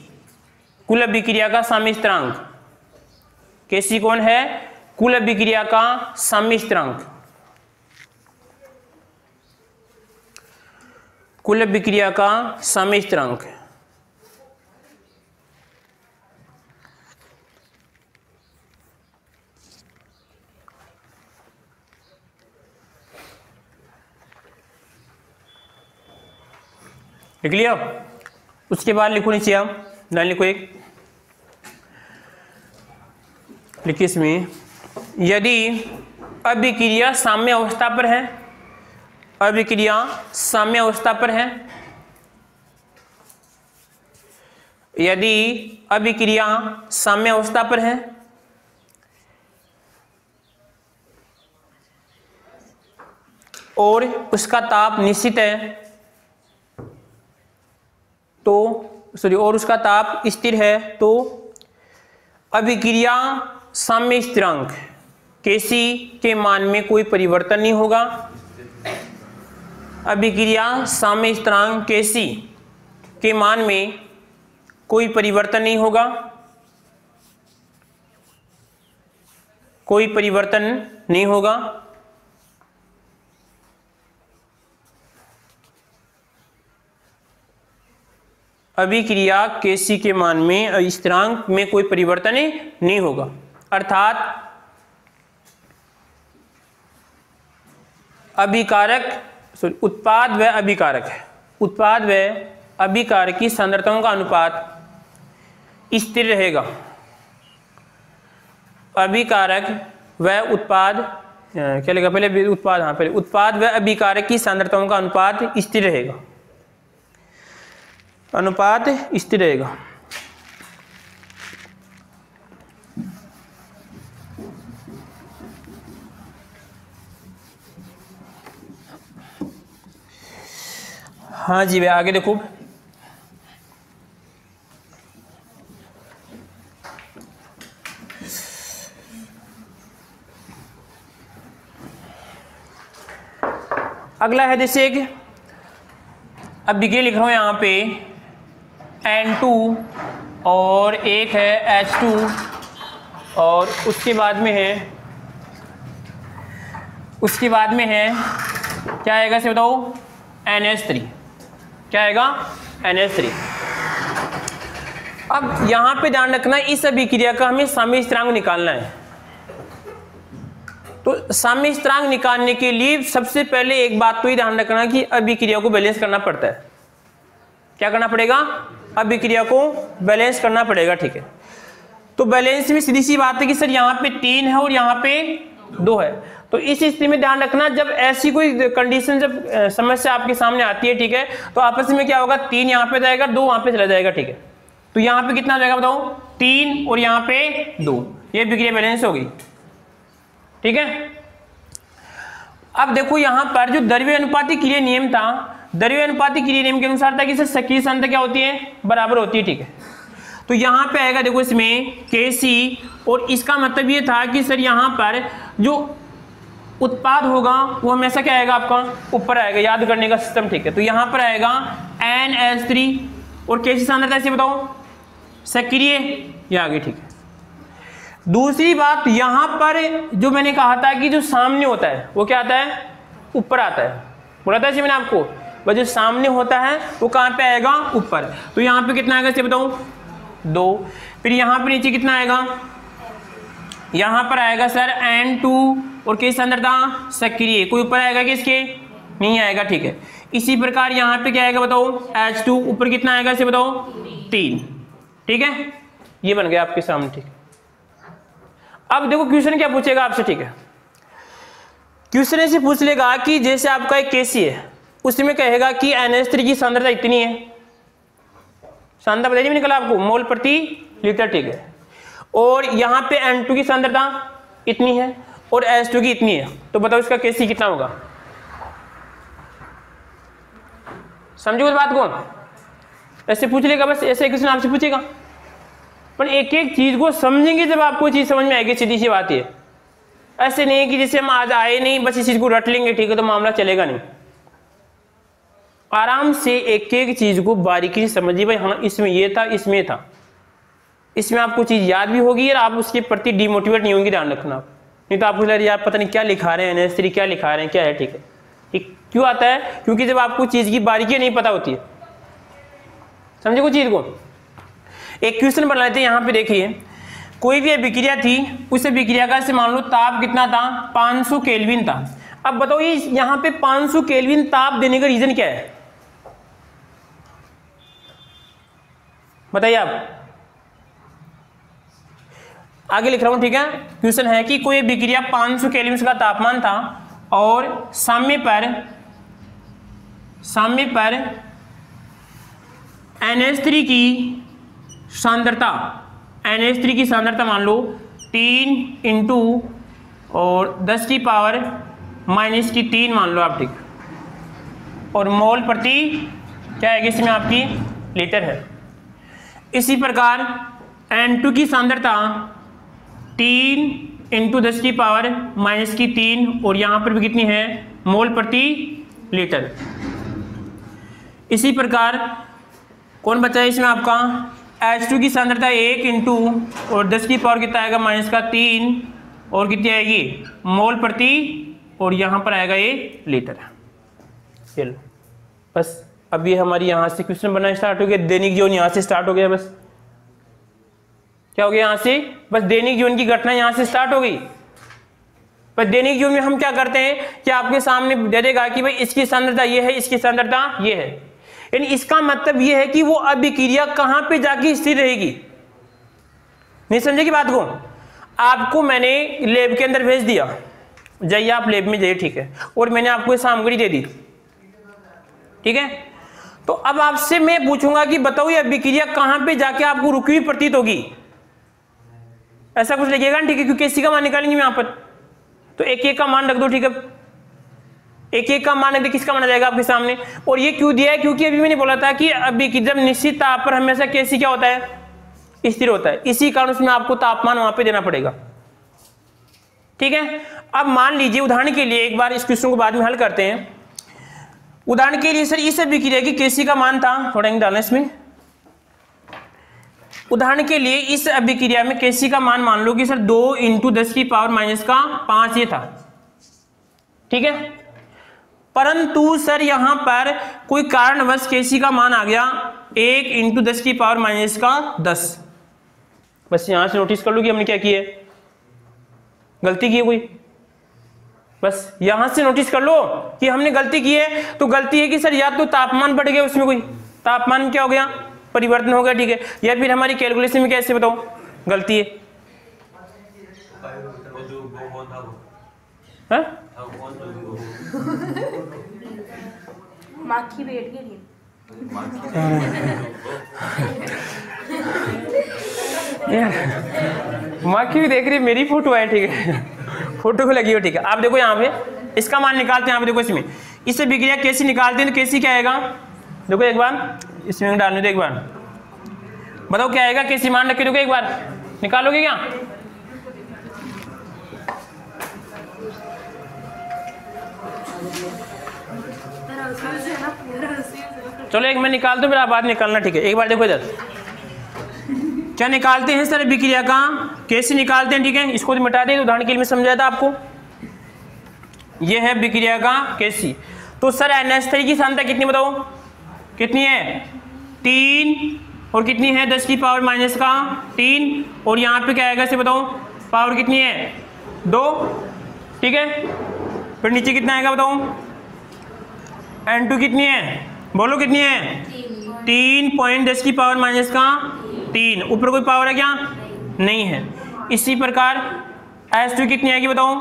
कुल अभिक्रिया का साम्य स्थिरांक। के सी कौन है, कुल अभिक्रिया का साम्य स्थिरांक। कुल अभिक्रिया का साम्य स्थिरांक। लिख लिया। उसके बाद लिखो नीचे आप, लाइन लिखो एक, लिखिए इसमें, यदि अभिक्रिया साम्य अवस्था पर है, अभिक्रिया साम्य अवस्था पर है, यदि अभिक्रिया साम्य अवस्था पर है, और उसका ताप निश्चित है, तो सॉरी, और उसका ताप स्थिर है, तो अभिक्रिया साम्य स्थिरांक Kc के मान में कोई परिवर्तन नहीं होगा। अभिक्रिया साम्य स्थिरांक Kc के मान में कोई परिवर्तन नहीं होगा, कोई परिवर्तन नहीं होगा। अभिक्रिया Kc के मान में स्थिरांक में कोई परिवर्तन नहीं होगा, अर्थात अभिकारक सॉरी उत्पाद व अभिकारक है, उत्पाद व अभिकारक की सांद्रताओं का अनुपात स्थिर रहेगा। अभिकारक व उत्पाद क्या लिखा पहले, उत्पाद, हाँ पहले उत्पाद व अभिकारक की सांद्रताओं का अनुपात स्थिर रहेगा, अनुपात स्थिर रहेगा। हाँ जी भैया, आगे देखो। अगला है जैसे एक, अब विक्रिया लिख रहा हूं यहां पे N2 और एक है H2, और उसके बाद में है क्या आएगा से बताओ, NH3, क्या आएगा, NH3। अब यहां पे ध्यान रखना, इस अभिक्रिया का हमें साम्य स्थिरांक निकालना है। तो साम्य स्थिरांक निकालने के लिए सबसे पहले एक बात तो ही ध्यान रखना कि अभिक्रिया को बैलेंस करना पड़ता है। क्या करना पड़ेगा, अभिक्रिया को बैलेंस करना पड़ेगा, ठीक है। तो बैलेंस में सीधी सी बात है कि सर यहाँ पे 3 है और यहाँ पे 2 है। तो इस स्थिति में ध्यान रखना, जब ऐसी कोई कंडीशन, जब समस्या आपके सामने आती है, ठीक है, तो आपस में क्या होगा, 3 यहाँ पे जाएगा, 2 वहां पे चला जाएगा, ठीक है। तो यहाँ पे कितना जाएगा बताओ, 3 और यहाँ पे 2, ये विक्रिया बैलेंस होगी, ठीक है। अब देखो यहाँ पर जो द्रव्य अनुपाती क्रिया नियम था, द्रव्य अनुपाती क्रिया नियम के अनुसार था कि सर सक्रिय सांद्रता क्या होती है, बराबर होती है, ठीक है। तो यहाँ पे आएगा देखो इसमें Kc, और इसका मतलब ये था कि सर यहाँ पर जो उत्पाद होगा वो हमेशा क्या आएगा, आपका ऊपर आएगा, याद करने का सिस्टम, ठीक है। तो यहाँ पर आएगा NH3 और Kc सांद्रता ऐसे बताओ, सक्रिय, ये आ गई, ठीक है। दूसरी बात, यहाँ पर जो मैंने कहा था कि जो सामने होता है वो क्या आता है, ऊपर आता है, बोला था मैंने आपको, वह जो सामने होता है वो कहाँ पे आएगा, ऊपर। तो यहाँ पे कितना आएगा इसे बताओ, 2। फिर यहाँ पे नीचे कितना आएगा, यहाँ पर आएगा सर N2 और किस सांद्रता, सक्रिय, कोई ऊपर आएगा कि इसके नहीं आएगा, ठीक है। इसी प्रकार यहाँ पे क्या आएगा बताओ, H2, ऊपर कितना आएगा इसे बताओ, 3, ठीक है। ये बन गया आपके सामने, ठीक है। अब देखो क्वेश्चन क्या पूछेगा आपसे, ठीक है। क्वेश्चन ऐसे पूछ लेगा कि जैसे आपका एक Kc है, उसमें कहेगा कि NH3 की सांद्रता इतनी है, सांद्रता बताइए भी निकला आपको, मोल प्रति लीटर, ठीक है। और यहाँ पे N2 की सांद्रता इतनी है और H2 की इतनी है, तो बताओ इसका Kc कितना होगा। समझो इस बात को, ऐसे पूछ लेगा, बस ऐसे क्वेश्चन आपसे पूछेगा, पर एक एक चीज को समझेंगे जब आपको चीज समझ में आएगी, सीधी सी बात है। ऐसे नहीं कि जैसे हम आज आए नहीं बस इस चीज को रट लेंगे, ठीक है, तो मामला चलेगा नहीं। आराम से एक एक चीज को बारीकी से समझिए, भाई हाँ इसमें ये था, इसमें था, इसमें आपको चीज याद भी होगी और आप उसके प्रति डिमोटिवेट नहीं होंगे, ध्यान रखना। नहीं तो आपको यार पता नहीं क्या लिखा रहे हैं, NH3 क्या लिखा रहे हैं, क्या है, ठीक है। ये क्यों आता है, क्योंकि जब आपको चीज की बारीकी नहीं पता होती है, समझे को चीज को। एक क्वेश्चन बना लेते हैं, यहाँ पे देखिए, कोई भी अभिक्रिया थी, उस अभिक्रिया का से मान लो ताप कितना था, 500 केल्विन था। अब बताओ ये यहाँ पे 500 केल्विन ताप देने का रीजन क्या है, बताइए आप। आगे लिख रहा हूं, ठीक है। क्वेश्चन है कि कोई अभिक्रिया 500 केल्विन का तापमान था और साम्य पर NH3 की सांद्रता मान लो 3 इंटू और 10 की पावर माइनस की 3 मान लो आप, ठीक, और मोल प्रति क्या है इसमें आपकी लीटर है। इसी प्रकार N2 की सांद्रता 3 इंटू 10 की पावर माइनस की 3 और यहाँ पर भी कितनी है, मोल प्रति लीटर। इसी प्रकार कौन बचा है इसमें आपका, H2 की सांद्रता 1 इंटू और 10 की पावर कितना आएगा, माइनस का 3 और कितनी आएगी, मोल प्रति, और यहाँ पर आएगा ये लीटर। चलो बस अब ये हमारी यहाँ से क्वेश्चन बनना स्टार्ट हो गया, दैनिक जीवन यहाँ से स्टार्ट हो गया। बस क्या हो गया, यहाँ से बस दैनिक जीवन की घटना यहाँ से स्टार्ट हो गई। पर दैनिक जीवन में हम क्या करते हैं कि आपके सामने दे देगा कि भाई इसकी सांद्रता ये है, इसकी सांद्रता ये है, यानी इसका मतलब ये है कि वो अभिक्रिया कहाँ पे जाके स्थिर रहेगी। नहीं समझे की बात को। आपको मैंने लैब के अंदर भेज दिया, जाइए आप लैब में जाइए, ठीक है, और मैंने आपको सामग्री दे दी, ठीक है। तो अब आपसे मैं पूछूंगा कि बताओ ये अभिक्रिया कहां पे जाके आपको रुकी हुई प्रतीत होगी, ऐसा कुछ लगेगा ना, ठीक है, क्योंकि इसी का मान निकालेंगे यहाँ पर। तो एक एक का मान रख दो, ठीक है, एक एक का मान रख दो, किसका मान आ जाएगा आपके सामने। और ये क्यों दिया है, क्योंकि अभी मैंने बोला था कि अभी जब निश्चित ताप पर हमेशा कैसी क्या होता है, स्थिर होता है, इसी कारण उसमें आपको तापमान वहां पे देना पड़ेगा, ठीक है। अब मान लीजिए उदाहरण के लिए, एक बार इस क्वेश्चन को बाद में हल करते हैं। उदाहरण के लिए सर इस अभिक्रिया की Kc का मान था, थोड़ा डालना इसमें। उदाहरण के लिए इस अभिक्रिया में Kc का मान मान लो कि सर 2 इंटू 10 की पावर माइनस का 5 ये था, ठीक है। परंतु सर यहां पर कोई कारणवश Kc का मान आ गया 1 इंटू 10 की पावर माइनस का 10। बस यहां से नोटिस कर लो कि हमने क्या किया है, गलती की है कोई, बस यहां से नोटिस कर लो कि हमने गलती की है। तो गलती है कि सर या तो तापमान बढ़ गया, उसमें कोई तापमान क्या हो गया, परिवर्तन हो गया, ठीक है, या फिर हमारी कैलकुलेशन में कैसे बताओ गलती है। है? माखी बैठ गई। माखी भी देख रही है, मेरी फोटो है, ठीक है, फोटो को लगी हो, ठीक है। आप देखो यहाँ पे इसका मान निकालते हैं, यहाँ पे देखो इसमें, इससे विक्रिया कैसी निकालते हैं, तो कैसी क्या आएगा, देखो एक बार इसमें डालने दो, एक बार बताओ क्या आएगा, कैसी मान रखे, देखो एक बार निकालोगे क्या? चलो एक मैं निकाल दूं, फिर आप बाद निकालना, ठीक है। एक बार देखो इधर क्या निकालते हैं सर अभिक्रिया का, कैसे निकालते हैं, ठीक है। इसको तो मिटा दें, उदाहरण के लिए समझाया था आपको। ये है अभिक्रिया का कैसी। तो सर NH3 की सांद्रता कितनी बताओ, कितनी है 3, और कितनी है 10 की पावर माइनस का 3, और यहाँ पे क्या आएगा इसे बताओ, पावर कितनी है 2, ठीक है। फिर नीचे कितना आएगा बताओ, N2 कितनी है, बोलो कितनी है 3.10 की पावर माइनस का 3, ऊपर कोई पावर है क्या, नहीं है। इसी प्रकार H2 कितनी आएगी बताओ,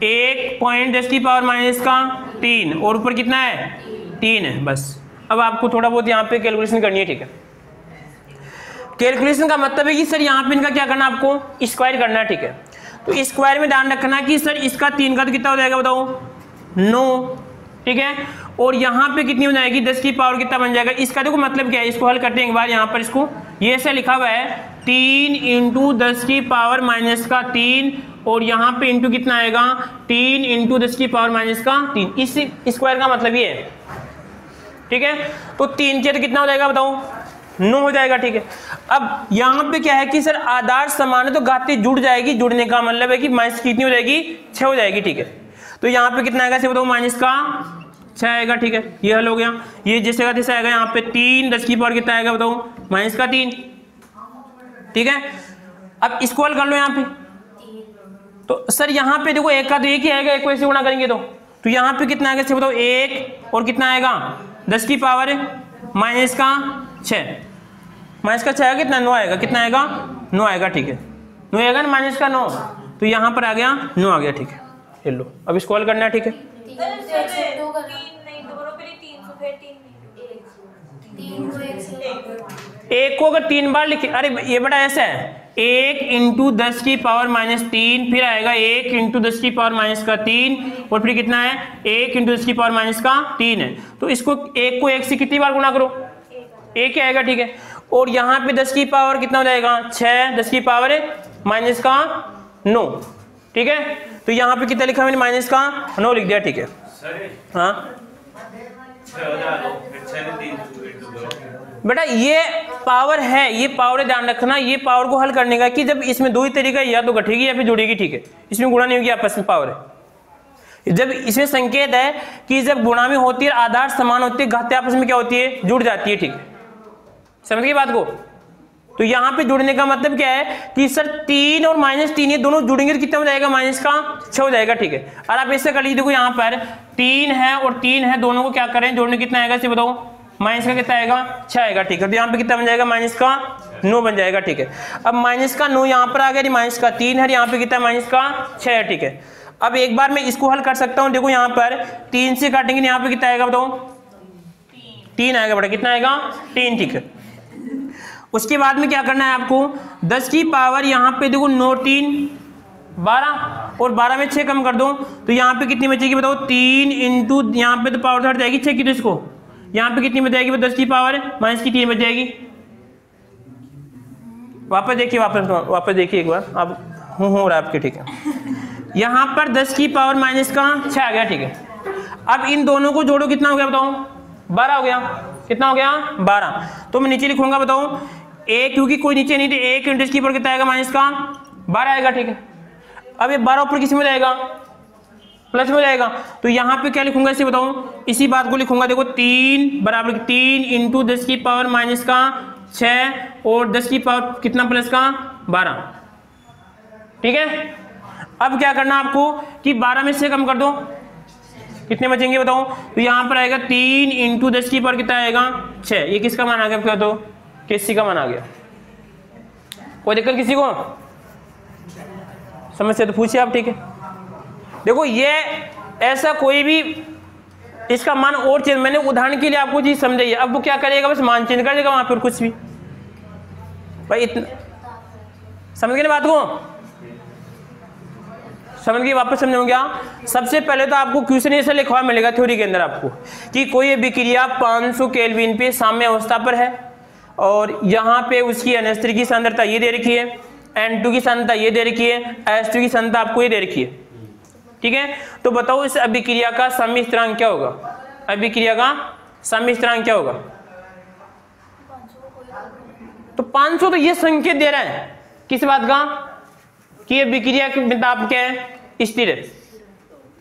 1.10 की पावर माइनस का 3, और ऊपर कितना है 3 है, बस। अब आपको थोड़ा बहुत यहाँ पे कैलकुलेशन करनी है, ठीक है। कैलकुलेशन का मतलब है कि सर यहाँ पे इनका क्या करना है, आपको स्क्वायर करना है, ठीक है। तो स्क्वायर में ध्यान रखना कि सर इसका 3 का तो कितना हो जाएगा बताओ 9, ठीक है। और यहाँ पे कितनी हो जाएगी 10 की पावर कितना बन जाएगा, इसका देखो मतलब क्या है, इसको हल करते हैं एक बार। यहाँ पर इसको ये ऐसे लिखा हुआ है 3 × 10 की पावर माइनस का 3, और यहाँ पे इंटू कितना आएगा 3 × 10 की पावर माइनस का 3, इस स्क्वायर का मतलब ये है, ठीक है। तो 3 से तो कितना हो जाएगा बताओ 9 हो जाएगा, ठीक है। अब यहाँ पे क्या है कि सर आधार समान है तो घाती जुड़ जाएगी, जुड़ने का मतलब है कि माइनस कितनी हो जाएगी 6 हो जाएगी, ठीक है। तो यहाँ पे कितना आएगा से बताओ माइनस का 6 आएगा, ठीक है। ये हल हो गया। ये जैसे का जैसे आएगा, यहाँ पे 3 10 की पावर कितना आएगा बताओ माइनस का 3, ठीक है। अब इसको हल कर लो यहाँ पे। तो सर यहाँ पे देखो एक का तो एक ही आएगा, एक को ऐसे गुणा करेंगे तो यहाँ पे कितना आएगा से बताओ 1, और कितना आएगा 10 की पावर माइनस का 6, माइनस का 6 आएगा कितना 9 आएगा, कितना आएगा 9 आएगा, ठीक है। 9 आएगा ना माइनस का 9, तो यहाँ पर आ गया 9 आ गया, ठीक है। ये लो अब इसको हल करना है, ठीक है। एक को अगर 3 बार लिखे, अरे ये बड़ा ऐसा है 1 × 10 की पावर माइनस 3, फिर आएगा 1 × 10 की पावर माइनस का 3, और फिर कितना है 1 × 10 की पावर माइनस का 3 है। तो इसको 1 को 1 से कितनी बार गुणा करो, 1 ही आएगा, ठीक है। और यहाँ पे 10 की पावर कितना हो जाएगा 6, 10 की पावर माइनस का 9, ठीक है। तो यहाँ पे कितना लिखा मैंने माइनस का 9 लिख दिया, ठीक है। हाँ बेटा ये पावर है, ये पावर ध्यान रखना, ये पावर को हल करने का कि जब इसमें दो ही तरीका है, या तो घटेगी या फिर जुड़ेगी, ठीक है। इसमें गुणा नहीं होगी, आपस में पावर है। जब इसमें संकेत है कि जब गुणा में होती है आधार समान होती है, घाते आपस में क्या होती है जुड़ जाती है, ठीक है। समझ गई बात को। तो यहाँ पे जुड़ने का मतलब क्या है कि सर 3 और -3 ये दोनों जुड़ेंगे तो कितना हो जाएगा माइनस का 6 हो जाएगा, ठीक है। और आप ऐसे कर लीजिए, देखो यहाँ पर 3 है और 3 है, दोनों को क्या करें जोड़ने कितना आएगा इसे बताओ, माइनस का कितना आएगा 6 आएगा, ठीक है। तो यहाँ पे कितना बन जाएगा माइनस का 9 बन जाएगा, ठीक है। अब माइनस का 9 यहाँ पर आ गया, माइनस का 3 है, यहाँ पे कितना माइनस का 6 है, ठीक है। अब एक बार मैं इसको हल कर सकता हूँ, देखो यहाँ पर 3 से काटेंगे, यहाँ पे कितना आएगा बताओ 3 आएगा बेटा, कितना आएगा 3, ठीक है। उसके बाद में क्या करना है आपको, 10 की पावर यहाँ पे देखो 9 3 12, और 12 में 6 कम कर दो तो यहाँ पे कितनी बचेगी बताओ 3 इंटू, यहाँ पे तो पावर हट जाएगी 6 की, तो इसको यहाँ पे कितनी बच जाएगी 10 की पावर माइनस की 3 बच जाएगी। वापस देखिए, वापस देखिए एक बार, अब हो रहा है आपके, ठीक है। यहाँ पर 10 की पावर माइनस का 6 आ गया, ठीक है। अब इन दोनों को जोड़ो, कितना हो गया बताओ 12 हो गया, कितना हो गया 12। तो मैं नीचे लिखूंगा बताओ 1, क्योंकि कोई नीचे नहीं थे, 1 इंटू इसकी पावर कितना आएगा माइनस का 12 आएगा, ठीक है। अब ये 12 ऊपर किस में जाएगा प्लस में जाएगा, तो यहाँ पे क्या लिखूंगा इसे बताऊं, इसी बात को लिखूंगा, देखो 3 बराबर 3 इंटू 10 की पावर माइनस का 6 और 10 की पावर कितना प्लस का 12, ठीक है। अब क्या करना आपको कि 12 में से कम कर दो, कितने बचेंगे बताओ, तो यहाँ पर आएगा 3 इंटू 10 की पावर कितना आएगा 6, ये किसका मान आ गया क्या, तो किसी का मान आ गया। कोई दिक्कत किसी को, समस्या तो पूछिए आप, ठीक है। देखो ये ऐसा कोई भी इसका मान और चेंज, मैंने उदाहरण के लिए आपको चीज समझाई है, अब वो क्या करेगा, बस मान चेंज कर देगा वहां पर कुछ भी। भाई इतना समझ गए ना बात को, समझ के वापस समझाऊं क्या? सबसे पहले तो आपको क्वेश्चन ऐसा लिखा हुआ मिलेगा थ्योरी के अंदर आपको कि कोई अभिक्रिया 500 केल्विन पे साम्य अवस्था पर है और यहाँ पे उसकी NH3 की सांद्रता ये दे रखी है, N2 की सांद्रता ये दे रखी है, H2 की सांद्रता आपको ये दे रखी है, ठीक है। तो बताओ इस अभिक्रिया का साम्य स्थिरांक क्या होगा? अभिक्रिया का साम्य स्थिरांक क्या होगा? तो 500 तो ये संकेत दे रहा है किस बात का, कि अभिक्रिया की ताप क्या है, स्थिर है,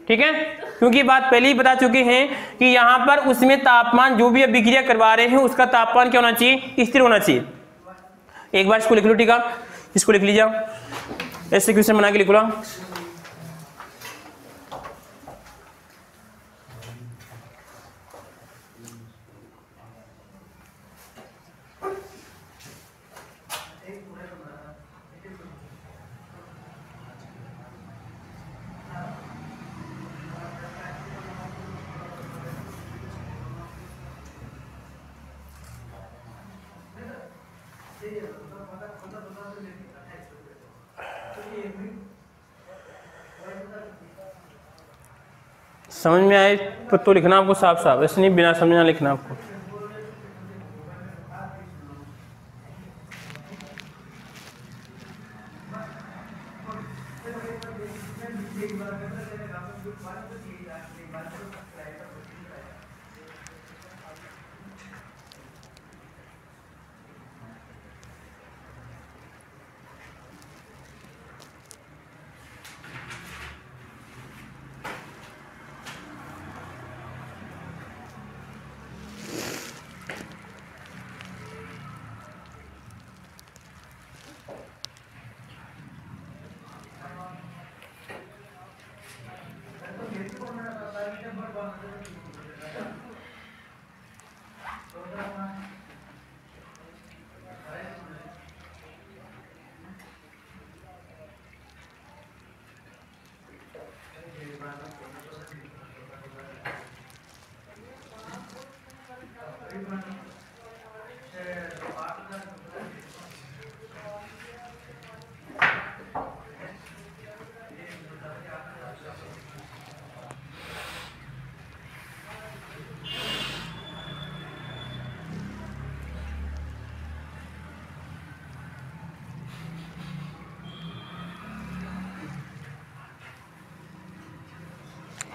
ठीक है। क्योंकि बात पहले ही बता चुके हैं कि यहां पर उसमें तापमान जो भी अभिक्रिया करवा रहे हैं उसका तापमान क्या होना चाहिए, स्थिर होना चाहिए। एक बार इसको लिख लो, ठीक है, इसको लिख लीजिए, ऐसे क्वेश्चन बना के लिख लो। समझ में आए तो लिखना आपको साफ साफ, ऐसे नहीं बिना समझना लिखना आपको।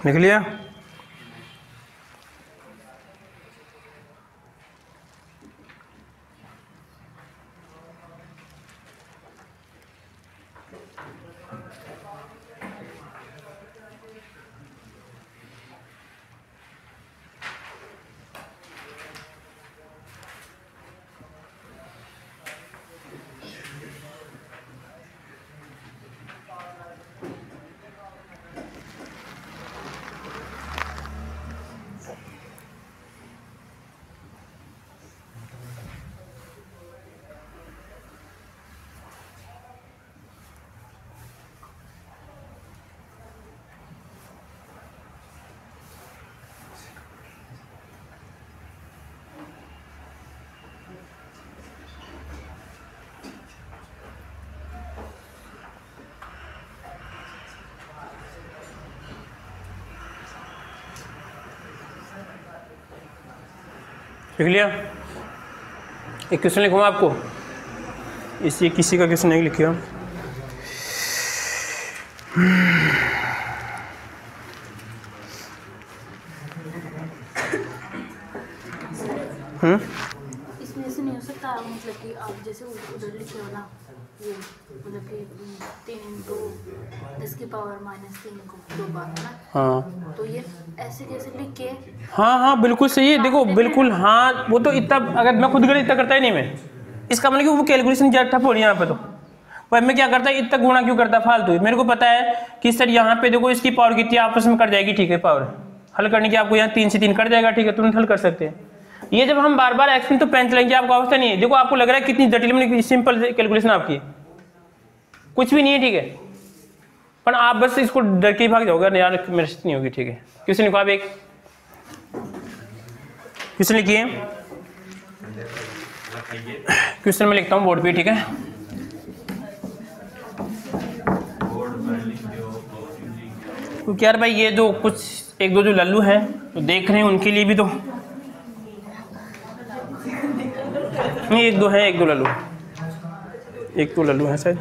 लिख लिया? लिख लिया? एक क्वेश्चन लिखूँगा आपको, इसी किसी का क्वेश्चन नहीं लिखिए। इसमें ऐसे नहीं हो सकता, मतलब कि आप जैसे उधर लिखे हो ना, ये मतलब कि 3 × 10⁻³ को 2 बार है ना, हाँ तो ये ऐसे कैसे लिख के? हाँ हाँ बिल्कुल सही है, देखो बिल्कुल हाँ, वो तो इतना अगर मैं खुद इतना करता ही नहीं मैं, इसका मतलब कि वो कैलकुलेशन क्या ठप हो रही है यहाँ पे। तो पर मैं क्या करता है, इतना गुणा क्यों करता फालतू, मेरे को पता है कि सर यहाँ पे देखो इसकी पावर कितनी आपस में कट जाएगी, ठीक है, पावर हल करने की आपको यहाँ 3 से 3 कट जाएगा, ठीक है, तुरंत हल कर सकते हैं। ये जब हम बार बार एक्शन तो पेन चलाएंगे आपको अवस्था नहीं है, देखो आपको लग रहा है कितनी जटिल सिंपल कैलकुलेशन आपकी, कुछ भी नहीं है, ठीक है। पर आप बस इसको डर के ही भाग जाओगे यार, मेरे से नहीं होगी, ठीक है। क्वेश्चन लिखो आप, एक क्वेश्चन लिखिए। क्वेश्चन में लिखता हूँ बोर्ड पे, ठीक है। क्योंकि यार भाई ये जो कुछ एक दो जो लल्लू हैं तो देख रहे हैं, उनके लिए भी तो नहीं, एक दो लल्लू, एक दो लल्लू हैं शायद।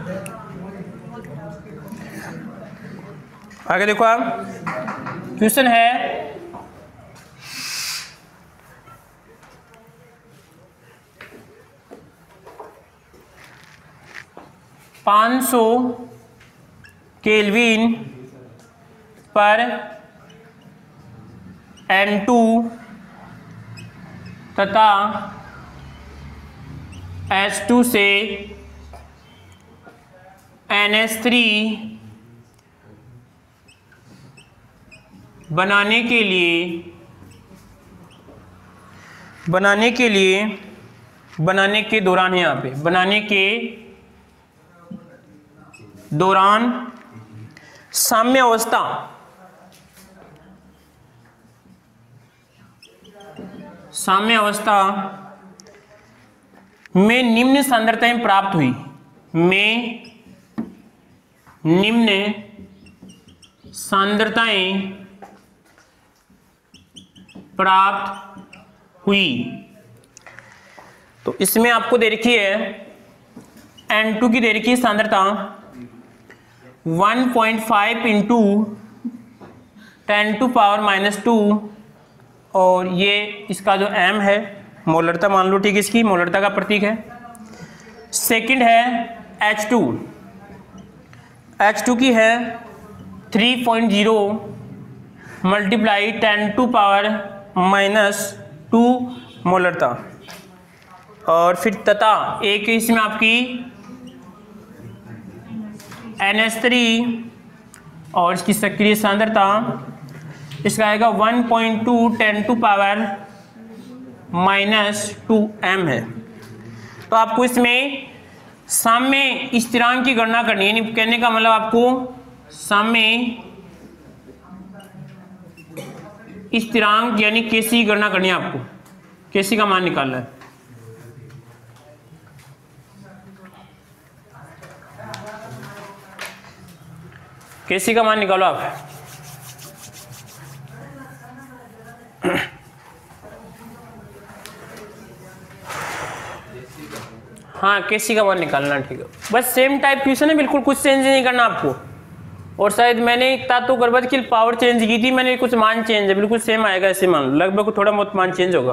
आगे देखो आप, क्वेश्चन है 500 केल्विन पर N2 तथा H2 से NH3 बनाने के दौरान, यहाँ पे बनाने के दौरान साम्य में निम्न सांद्रताएं प्राप्त हुई, तो इसमें आपको दे रखी है N2 की दे रखी है सांद्रता 1.5 इंटू 10⁻⁻2 और ये इसका जो m है मोलरता मान लो, ठीक है, इसकी मोलरता का प्रतीक है। सेकंड है H2 की है 3.0 मल्टीप्लाई 10⁻⁻2 मोलरता, और फिर तथा एक इसमें आपकी NH3 और इसकी सक्रिय सांद्रता इसका आएगा 1.2 10⁻⁻2 m है। तो आपको इसमें साम्य स्थिरांक की गणना करनी है, यानी कहने का मतलब आपको साम्य स्थिरांक यानी Kc की गणना करनी है, आपको Kc का मान निकालना है। Kc का मान निकालो आप। हाँ, Kc का मान निकालना, ठीक है। बस सेम टाइप क्वेश्चन है, बिल्कुल कुछ चेंज नहीं करना आपको। और शायद मैंने तातो गर्भज की पावर चेंज की थी, मैंने कुछ मान चेंज है, बिल्कुल सेम आएगा, ऐसे मान लो, लगभग थोड़ा बहुत मान चेंज होगा।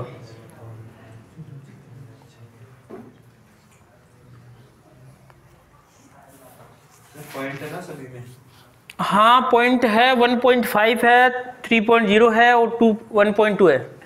पॉइंट है ना सभी में? हाँ पॉइंट है, 1.5 है, 3.0 है और 1.2 है।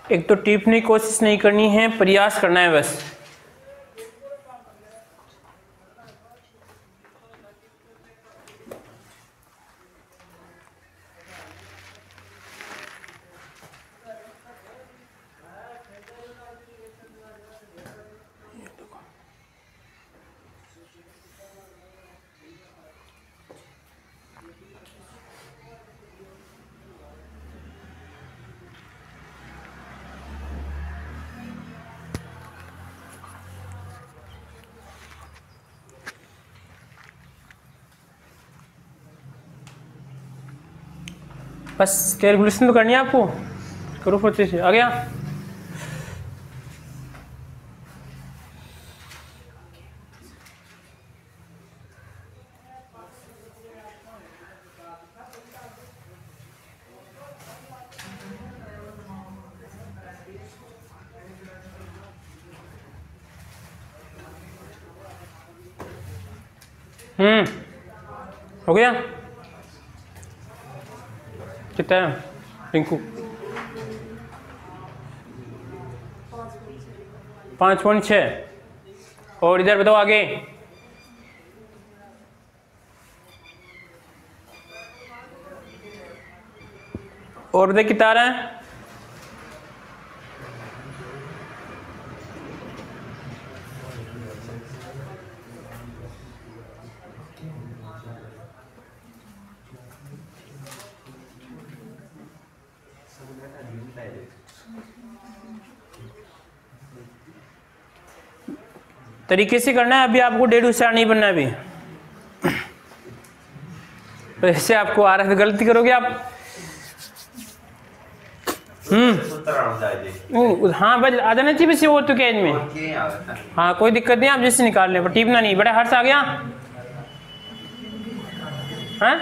एक तो टिप्पणी कोशिश नहीं करनी है, प्रयास करना है बस। बस कैलकुलेशन तो करनी है आपको, करो फटे से। आ गया? हो गया? कितना है रिंकू? 5.6। और इधर बताओ आगे। और बताइए कितना आ रहा है? तरीके से करना है, अभी आपको डेढ़ होशियार नहीं बनना है अभी। तो ऐसे आपको आ रहा है तो गलती करोगे आप। हाँ बस आ जाना चाहिए वैसे, वो तो क्या इनमें। हाँ कोई दिक्कत नहीं, आप जैसे निकाल लें, पर टीपना नहीं। बड़ा हर्ष आ गया? हाँ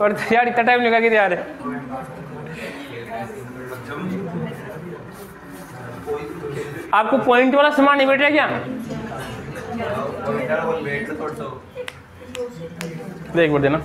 और यार इतना टाइम लगा के यार। आपको पॉइंट वाला सामान नहीं बैठ रहा क्या? देख बार देना।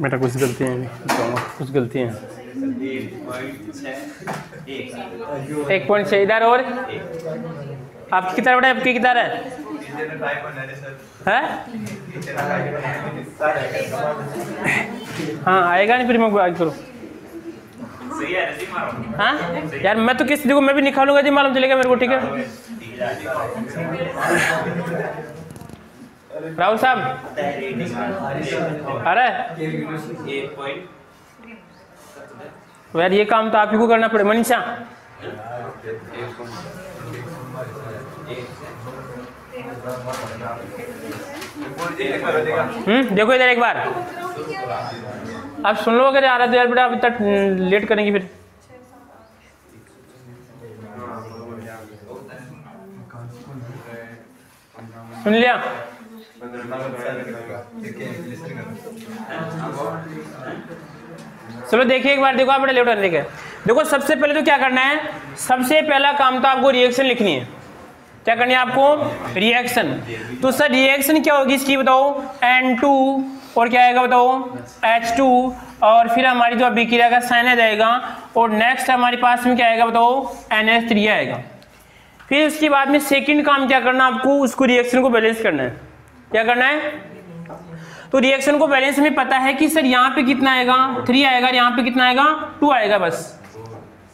बेटा कुछ गलती है, कुछ गलती है। 1.6 इधर। और आपकी कितना बेटा? आपकी कितना है? हाँ आएगा नहीं, फिर मैं बात करूँ। हाँ यार मैं तो किसी को मैं भी निकालूंगा जी, मालूम चलेगा मेरे को। ठीक है राहुल साहब। अरे यार ये काम तो आप ही को करना पड़े। मनीषा देखो इधर एक बार। आप सुन लो अगर आ रहा है तो यार बेटा, आप इतना लेट करेंगे फिर। सुन लिया? चलो देखिए एक बार, देखो आप बेटा लेट करने के। देखो सबसे पहले तो क्या करना है, सबसे पहला काम तो आपको रिएक्शन लिखनी है। क्या करनी है आपको? रिएक्शन। तो सर रिएक्शन क्या होगी इसकी बताओ? N2 और क्या आएगा बताओ? H2 और फिर हमारी जो अभिक्रिया का साइन आ जाएगा और नेक्स्ट हमारे पास में क्या आएगा बताओ? NH3 आएगा। फिर उसके बाद में सेकंड काम क्या करना आपको? उसको रिएक्शन को बैलेंस करना है। क्या करना है? तो रिएक्शन को बैलेंस में पता है कि सर यहाँ पे कितना आएगा? 3 आएगा, यहाँ पे कितना आएगा? 2 आएगा, बस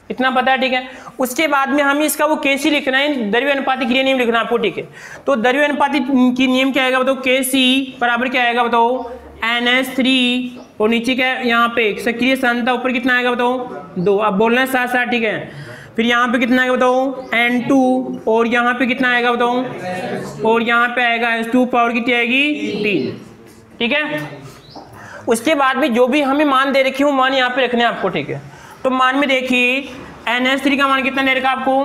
इतना पता है। ठीक है, उसके बाद में हमें इसका वो केसी लिखना है, द्रव्य अनुपाती क्रिया नियम लिखना है आपको। ठीक है, तो द्रव्य अनुपाती की नियम क्या आएगा बताओ? केसी बराबर क्या आएगा बताओ? NH3 और नीचे क्या यहाँ पे सक्रिय सांद्रता ऊपर कितना आएगा बताओ? 2। अब बोलना है साथ साथ। ठीक है, फिर यहाँ पे कितना आएगा बताओ? N2 और यहाँ पे कितना आएगा बताओ? और यहाँ पे आएगा H2 पावर कितनी आएगी? 3। ठीक है, उसके बाद में जो भी हमें मान दे रखी है वो मान यहाँ पे रखने हैं आपको। ठीक है, तो मान में देखिए NH3 का मान कितना दे रखा आपको?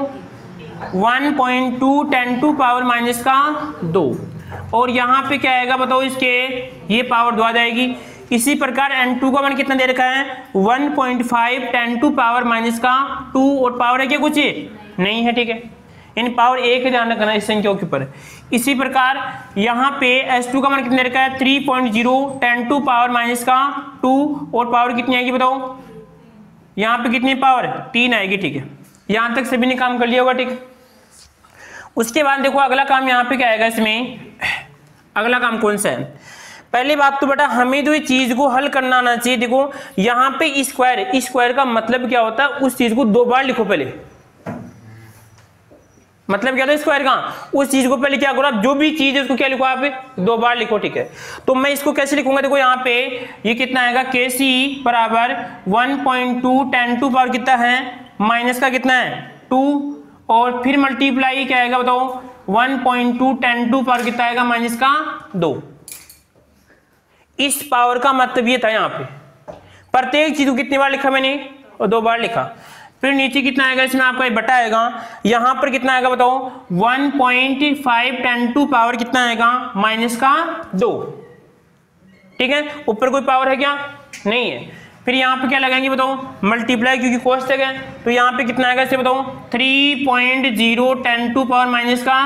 1.2 10 पावर माइनस का 2 और यहाँ पे क्या आएगा बताओ? इसके ये पावर 2 आ जाएगी। इसी प्रकार N2 का मान कितना दे रखा है? 1.5 10 पावर माइनस का 2 और पावर है क्या कुछ? नहीं है। ठीक है, इन पावर 1 का ध्यान रखना इस संख्याओं के ऊपर। इसी प्रकार यहाँ पे H2 का मान कितना दे रखा है? 3.0 10 पावर माइनस का 2 और पावर कितनी आएगी बताओ? यहाँ पे कितनी पावर? 3 आएगी। ठीक है, यहाँ तक सभी ने काम कर लिया होगा। ठीक, उसके बाद देखो अगला काम यहाँ पे क्या आएगा इसमें? अगला काम कौन सा है? पहली बात तो बेटा हमें जो चीज को हल करना आना चाहिए। देखो यहाँ पे स्क्वायर, स्क्वायर का मतलब क्या होता है? उस चीज को 2 बार लिखो पहले। मतलब क्या था स्क्वायर का, उस चीज को पहले क्या करो आप, जो भी चीज है उसको क्या लिखो आप 2 बार लिखो, ठीक है। तो मैं इसको कैसे लिखूंगा, देखो यहाँ पे ये कितना आएगा, KC बराबर 1.2 10 टू पावर कितना है, माइनस का कितना है 2, और फिर मल्टीप्लाई क्या आएगा बताओ, 1.2 10 टू पावर कितना आएगा, माइनस का 2। इस पावर का मतलब ये था, यहाँ पे प्रत्येक चीज को कितनी बार लिखा मैंने, और 2 बार लिखा। फिर नीचे कितना आएगा, इसमें आपका एक बटा आएगा, यहां पर कितना आएगा बताओ, 1.5 10 टू पावर कितना आएगा, माइनस का 2, ठीक है। ऊपर कोई पावर है क्या, नहीं है। फिर यहाँ पे क्या लगाएंगे बताओ, मल्टीप्लाई, क्योंकि कोष्टक है, तो यहाँ पे कितना आएगा इसे बताओ, 3.0 10 टू पावर माइनस का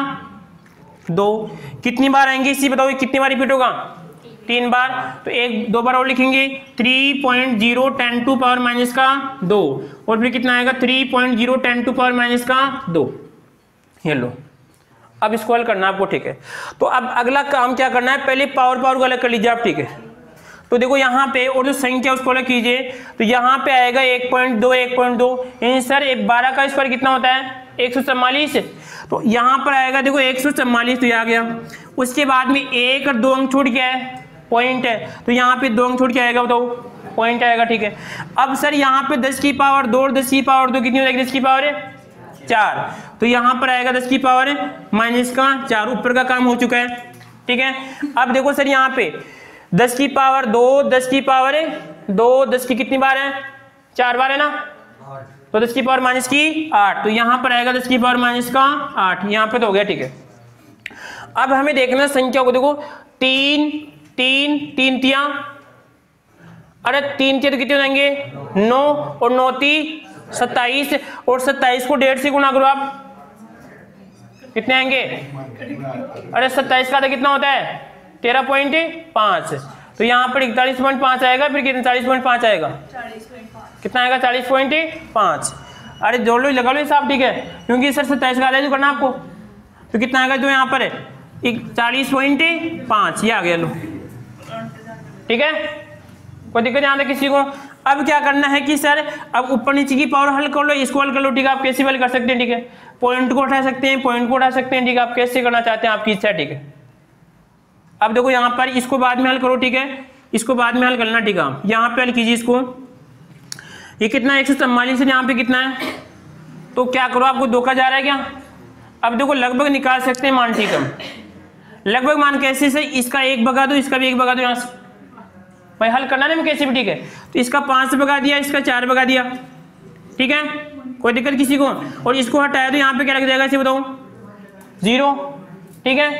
2। कितनी बार आएंगे इसी बताओ, कितनी बार रिपीट होगा, 3 बार। तो 1-2 बार और लिखेंगे, 3.0 10 टू पावर माइनस का 2, और फिर कितना आएगा 3.0 10 टू पावर माइनस का 2। ये लो, अब इसको हल करना आपको, ठीक है। तो अब अगला काम क्या करना है, पहले पावर को अलग कर लीजिए आप, ठीक है। तो देखो यहाँ पे, और जो संख्या उसको अलग कीजिए, तो यहाँ पे आएगा 1.2 1.2, सर 12 का स्क्वायर कितना होता है, 144। तो यहाँ पर आएगा देखो 144, तो ये आ गया। उसके बाद में 1 और 2 अंक छूट गया है, पॉइंट है, तो यहाँ पे 2 अंक छूट के आएगा बताओ, पॉइंट आएगा, ठीक है। अब सर यहाँ पे 10 की पावर 2 और 10 की पावर 2 कितनी हो जाएगी, 10 की पावर 4, तो यहाँ पर आएगा 10 की पावर माइनस का 4। ऊपर का काम हो चुका है, ठीक है। अब देखो सर यहाँ पे 10 की पावर 2, 10 की पावर 2, 10 की कितनी बार है, 4 बार है ना, तो 10 की पावर माइनस की 8, तो यहाँ पर आएगा 10 की पावर माइनस का 8, यहाँ पे तो हो गया, ठीक है। अब हमें देखना संख्या को, देखो 3 3 3 तिया, अरे 3 तिया तो कितने हो जाएंगे, 9, और 9 ती 27, और 27 को 1.5 से गुणा करो आप, कितने आएंगे, अरे 27 का आधा कितना होता है, 13.5, तो यहाँ पर 41.5 आएगा, फिर कितना 40.5 आएगा, कितना आएगा 40.5। अरे जोड़ लो, लगा लो हिसाब, ठीक है, क्योंकि सर 27 का आधा जो करना आपको, तो कितना आएगा जो यहाँ पर 40.5, ये आ गया, लो ठीक है, कोई दिक्कत यहाँ तक किसी को। अब क्या करना है कि सर अब ऊपर नीचे की पावर हल कर लो, इसको हल कर लो, ठीक है। आप कैसे हल कर सकते हैं, ठीक है, पॉइंट को उठा सकते हैं, पॉइंट को उठा सकते हैं, ठीक है। आप कैसे करना चाहते हैं, आपकी इच्छा है, ठीक है। अब देखो यहाँ पर इसको बाद में हल करो, ठीक है, इसको बाद में हल करना, ठीक है। यहाँ पे हल कीजिए इसको, ये कितना 144 है, यहाँ पे कितना है, तो क्या करो, आपको धोखा जा रहा है क्या। अब देखो लगभग निकाल सकते हैं मान, ठीक है। लगभग मान कैसे से, इसका 1 भगा दो, इसका भी 1 भगा दो, यहाँ से भाई हल करना ना मैं कैसे भी, ठीक है। तो इसका 5 भगा दिया, इसका 4 भगा दिया, ठीक है, कोई दिक्कत किसी को। और इसको हटाया तो यहाँ पे क्या लग जाएगा, इसे बताओ 0, ठीक है।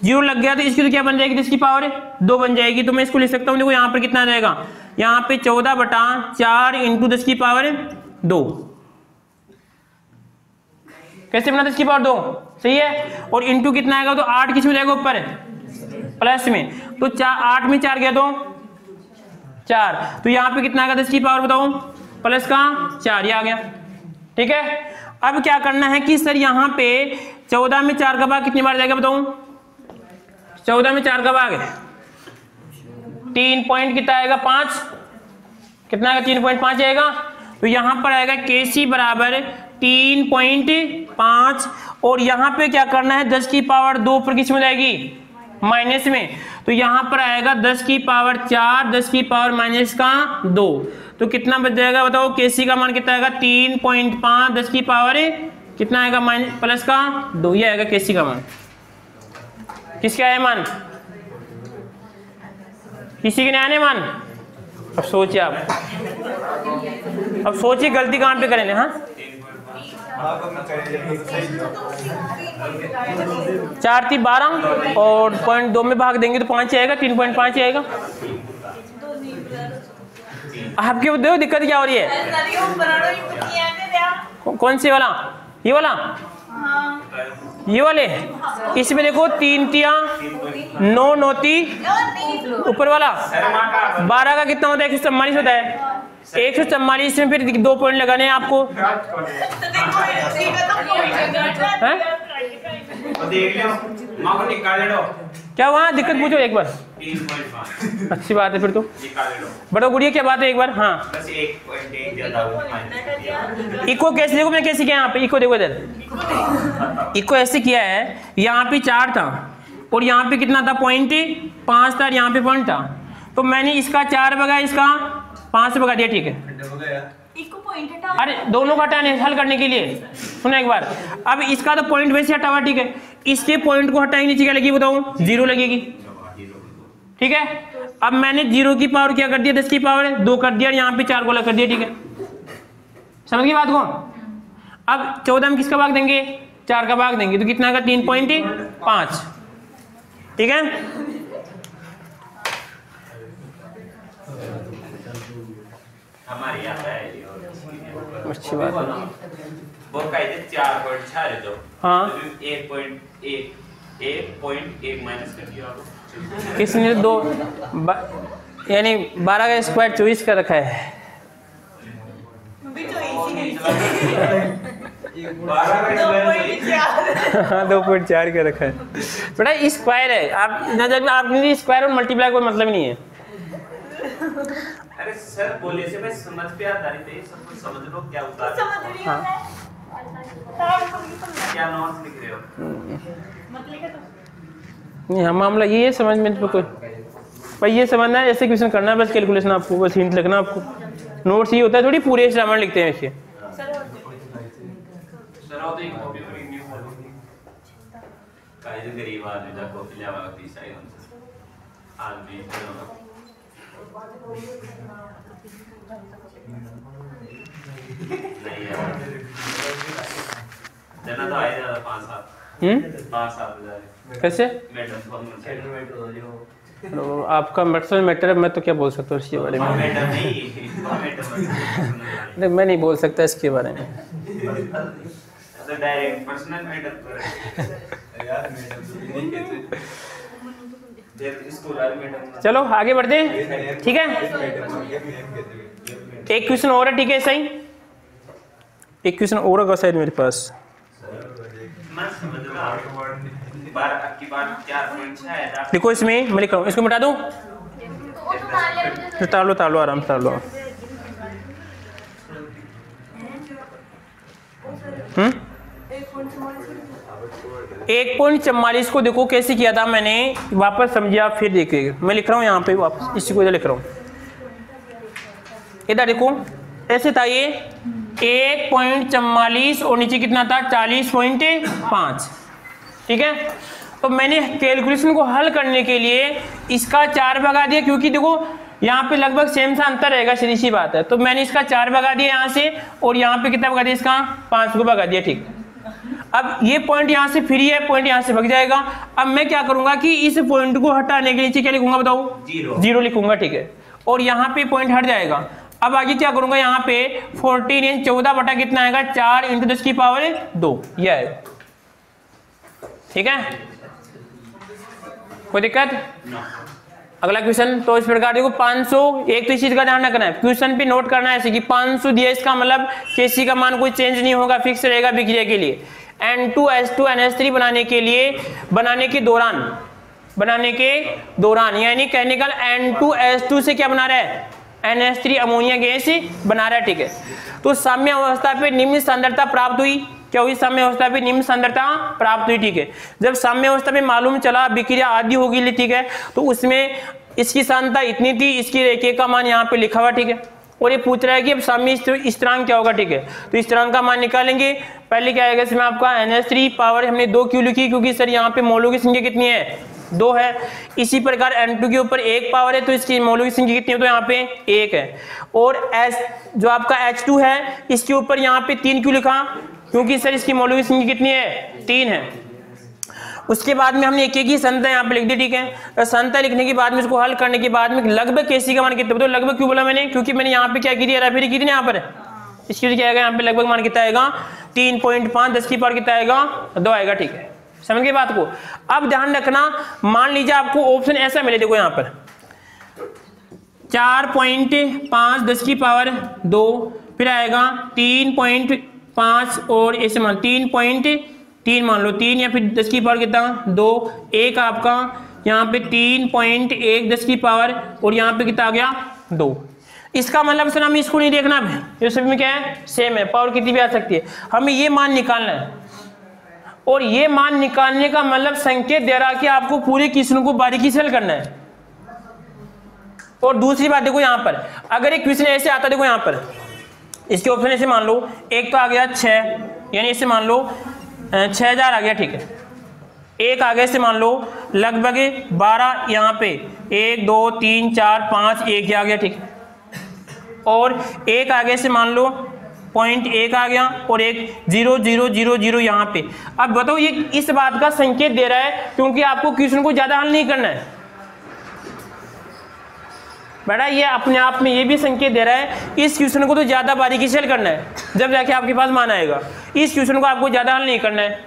0 लग गया तो इसकी तो क्या बन जाएगी, इसकी पावर 2 बन जाएगी। तो मैं इसको लिख सकता हूँ, देखो यहाँ पर कितना आ जाएगा, यहाँ पे 14/4 इंटू 10 की पावर 2, कैसे बना 10 की पावर 2, सही है। और इंटू कितना आएगा, तो 8 किस में जाएगा, ऊपर प्लस में, तो 8 में 4 गया तो 4, तो यहाँ पे कितना आएगा 10 की पावर बताओ, प्लस का 4, ये आ गया, ठीक है। अब क्या करना है कि सर यहाँ पे 14 में 4 का भाग कितनी बार जाएगा बताओ, 14 में 4 का भाग 3 पॉइंट कितना आएगा 5, कितना आएगा 3.5 आएगा। तो यहाँ पर आएगा KC बराबर 3.5, और यहाँ पे क्या करना है 10 की पावर 2 पर किस में जाएगी, माइनस में, तो यहाँ पर आएगा 10 की पावर 4, 10 की पावर माइनस का 2, तो कितना बच जाएगा बताओ, KC का मान कितना आएगा 3.5, 10 की पावर कितना आएगा माइनस प्लस का 2, ये आएगा KC का मान। किसका आया मान, किसी के नहीं आने मान। अब सोचिए आप, अब सोचिए गलती कहाँ पे करेंगे, हाँ 4 × 12 और 0.2 में भाग देंगे तो 5 आएगा, 3.5 आएगा। आपके देखो दिक्कत क्या हो रही है, कौन सी वाला, ये वाला, ये वाले, इसमें देखो 3 तिया 9 9ती, ऊपर वाला 12 का कितना होता है, 144 होता है। 144 में फिर 2 पॉइंट लगाने हैं आपको, क्या वहाँ दिक्कत पूछो एक बार, 3.5 अच्छी बात है फिर तो। निकाल लो। बड़ा गुड़िया क्या बात है एक बार, हाँ बस 1.1 ज्यादा हुआ। इको कैसे, देखो मैं कैसे किया यहाँ पे, इको देखो इधर, इको ऐसे किया है, यहाँ पे 4 था और यहाँ पे कितना था, 0.5 था, यहाँ पे पॉइंट था, तो मैंने इसका 4 भगा, इसका 5 से भगा दिया, ठीक है। इको पॉइंट हटा, अरे दोनों का हटाने हल करने के लिए, सुनो एक बार, अब इसका तो पॉइंट वैसे हटा हुआ, ठीक है, इसके पॉइंट को हटाएंगे, नीचे क्या लगेगी बताओ, 0 लगेगी, ठीक है। अब मैंने 0 की पावर क्या कर दिया, 10 की पावर 2 कर दिया, यहाँ पे 4 को अलग कर दिया, ठीक है, समझ गई बात को। अब 14 में किसका भाग देंगे, 4 का भाग देंगे, तो कितना का 3.5, ठीक है। हमारी आता है अच्छी बात है। वो कहते 4.6 है जो, हाँ 1.1 माइनस कर दिया आप। किसने यानी 12 का स्क्वायर 24 का रखा है। 2.4 का रखा है बेटा, स्क्वायर है, आप नजर में आपने स्क्वायर और मल्टीप्लाई कोई मतलब नहीं है। अरे सर बोले से मैं समझ पे आधारित है, सब कुछ समझ लो क्या उतार हाँ क्या नोट्स लिख रहे हो। नहीं हाँ मामला ये है, समझ में तो कोई भाई ये समझना है, ऐसे क्वेश्चन करना है, बस कैलकुलेशन आपको, बस हिंट लिखना आपको, नोट्स ये होता है थोड़ी पूरे रामायण लिखते हैं ऐसे। सर तो एक कॉपी में रिन्यू कर लो, काहे गरीब आदमी दा कॉपी लेवा दी सही हमसे आदमी नहीं यार जना तो आए ज्यादा 5-7 हजार कैसे मैडम आपका पर्सनल मैटर है, मैं तो क्या बोल सकता हूँ इसके बारे में, मैडम नहीं नहीं मैं नहीं बोल सकता इसके बारे में। तो डायरेक्ट पर्सनल मैटर यार मैडम स्कूल वाले मैडम। चलो आगे बढ़ते हैं, ठीक है। एक क्वेश्चन और है, ठीक है, सही एक क्वेश्चन और होगा शायद मेरे पास। मैं समझ रहा हूं बार आपकी बात 4.6 है। देखो इसमें मैं लिख रहा हूँ, इसको मिटा दूं, तार लो आराम से तार लो। 1.44 को देखो कैसे किया था मैंने, वापस समझिए आप, फिर देखिए मैं लिख रहा हूँ यहाँ पे वापस, इसी को इधर लिख रहा हूँ, इधर देखो ऐसे था ये 1.44 और नीचे कितना था 40.5, ठीक है। तो मैंने कैलकुलेशन को हल करने के लिए इसका 4 भगा दिया, क्योंकि देखो यहाँ पे लगभग सेम सा अंतर रहेगा, सीधी सी बात है, तो मैंने इसका 4 भगा दिया यहाँ से, और यहाँ पे कितना भगा दिया, इसका 5 को भगा दिया, ठीक। अब ये पॉइंट यहाँ से फ्री है, पॉइंट यहाँ से भग जाएगा। अब मैं क्या करूंगा कि इस पॉइंट को हटाने के नीचे क्या लिखूंगा बताओ, 0 लिखूंगा, ठीक है, और यहाँ पे पॉइंट हट जाएगा। अब आगे क्या करूंगा, यहाँ पे 14 यानी 14 बटा कितना आएगा 4 × 10 की पावर 2, ये आएगा, ठीक है, कोई दिक्कत। अगला क्वेश्चन, तो इस प्रकार देखो 500, एक तो इस चीज का ध्यान रखना है, क्वेश्चन पे नोट करना है ऐसे कि 500 दिया, इसका मतलब केसी का मान कोई चेंज नहीं होगा, फिक्स रहेगा विक्रिया के लिए। N2H2 NH3 बनाने के दौरान यानी केमिकल N2H2 से क्या बना रहा है, NH3 अमोनिया गैस बना रहा है, ठीक है। तो साम्य अवस्था पे निम्न सांद्रता प्राप्त हुई, क्या हुई, साम्य अवस्था पे निम्न सांद्रता प्राप्त हुई, ठीक है। जब साम्य अवस्था पे मालूम चला विक्रिया आदि होगी, ठीक है, तो उसमें इसकी सांद्रता इतनी थी, इसकी रेखे का मान यहाँ पे लिखा हुआ, ठीक है, और ये पूछ रहा है कि अब साम्य स्थिरांक क्या होगा, ठीक है। तो स्थिरांक का मान निकालेंगे, पहले क्या आएगा इसमें आपका NH3 पावर हमने 2 क्यों लिखी, क्योंकि सर यहाँ पे मोलों की संख्या कितनी है, 2 है। इसी प्रकार N2 के ऊपर 1 पावर है, तो इसकी मोलों की संख्या कितनी है, तो यहाँ पे 1 है। और जो आपका H2 है, इसके ऊपर यहाँ पे 3 क्यों लिखा, क्योंकि सर इसकी मोलों की संख्या कितनी है, 3 है। उसके बाद में हमने एक ही संख्या यहाँ पे लिख दी, ठीक है। तो संख्या लिखने के बाद में इसको हल करने के बाद में लगभग केसी का मान कितना, तो लगभग क्यों बोला मैंने, क्योंकि मैंने यहाँ पे क्या की थी, हेराफेरी की थी ना यहाँ पर, इसकी वजह क्या आएगा, यहाँ पे लगभग मान कितना आएगा 3.5, 10 की पावर कितना आएगा 2 आएगा, ठीक है, समझ गए बात को। अब ध्यान रखना, मान लीजिए आपको ऑप्शन ऐसा मिले, देखो यहाँ पर 4.5 10 की पावर 2, फिर आएगा 3.5 और ऐसे मान 3.3 मान लो 3, या फिर 10 की पावर कितना 2, एक आपका यहाँ पे 3.1 10 की पावर और यहाँ पे कितना आ गया 2। इसका मतलब सर हमें इसको नहीं देखना है, ये सभी में क्या है सेम है, पावर कितनी भी आ सकती है, हमें ये मान निकालना है। और ये मान निकालने का मतलब संकेत दे रहा है कि आपको पूरे क्वेश्चन को बारीकी से हल करना है। और दूसरी बात देखो यहाँ पर, अगर एक क्वेश्चन ऐसे आता, देखो यहाँ पर इसके ऑप्शन ऐसे मान लो, एक तो आ गया 6, यानी इसे मान लो 6000 आ गया, ठीक है। एक आगे से मान लो लगभग 12, यहाँ पे 1 2 3 4 5 1 आ गया, ठीक है। और एक आगे से मान लो 0.1 आ गया और एक 0 0 0 0 यहाँ पे। अब बताओ ये इस बात का संकेत दे रहा है क्योंकि आपको क्वेश्चन को ज्यादा हल नहीं करना है बेटा, ये अपने आप में ये भी संकेत दे रहा है इस क्वेश्चन को तो ज्यादा बारीकी से हल करना है, जब जाके आपके पास मान आएगा। इस क्वेश्चन को आपको ज्यादा हल नहीं करना है,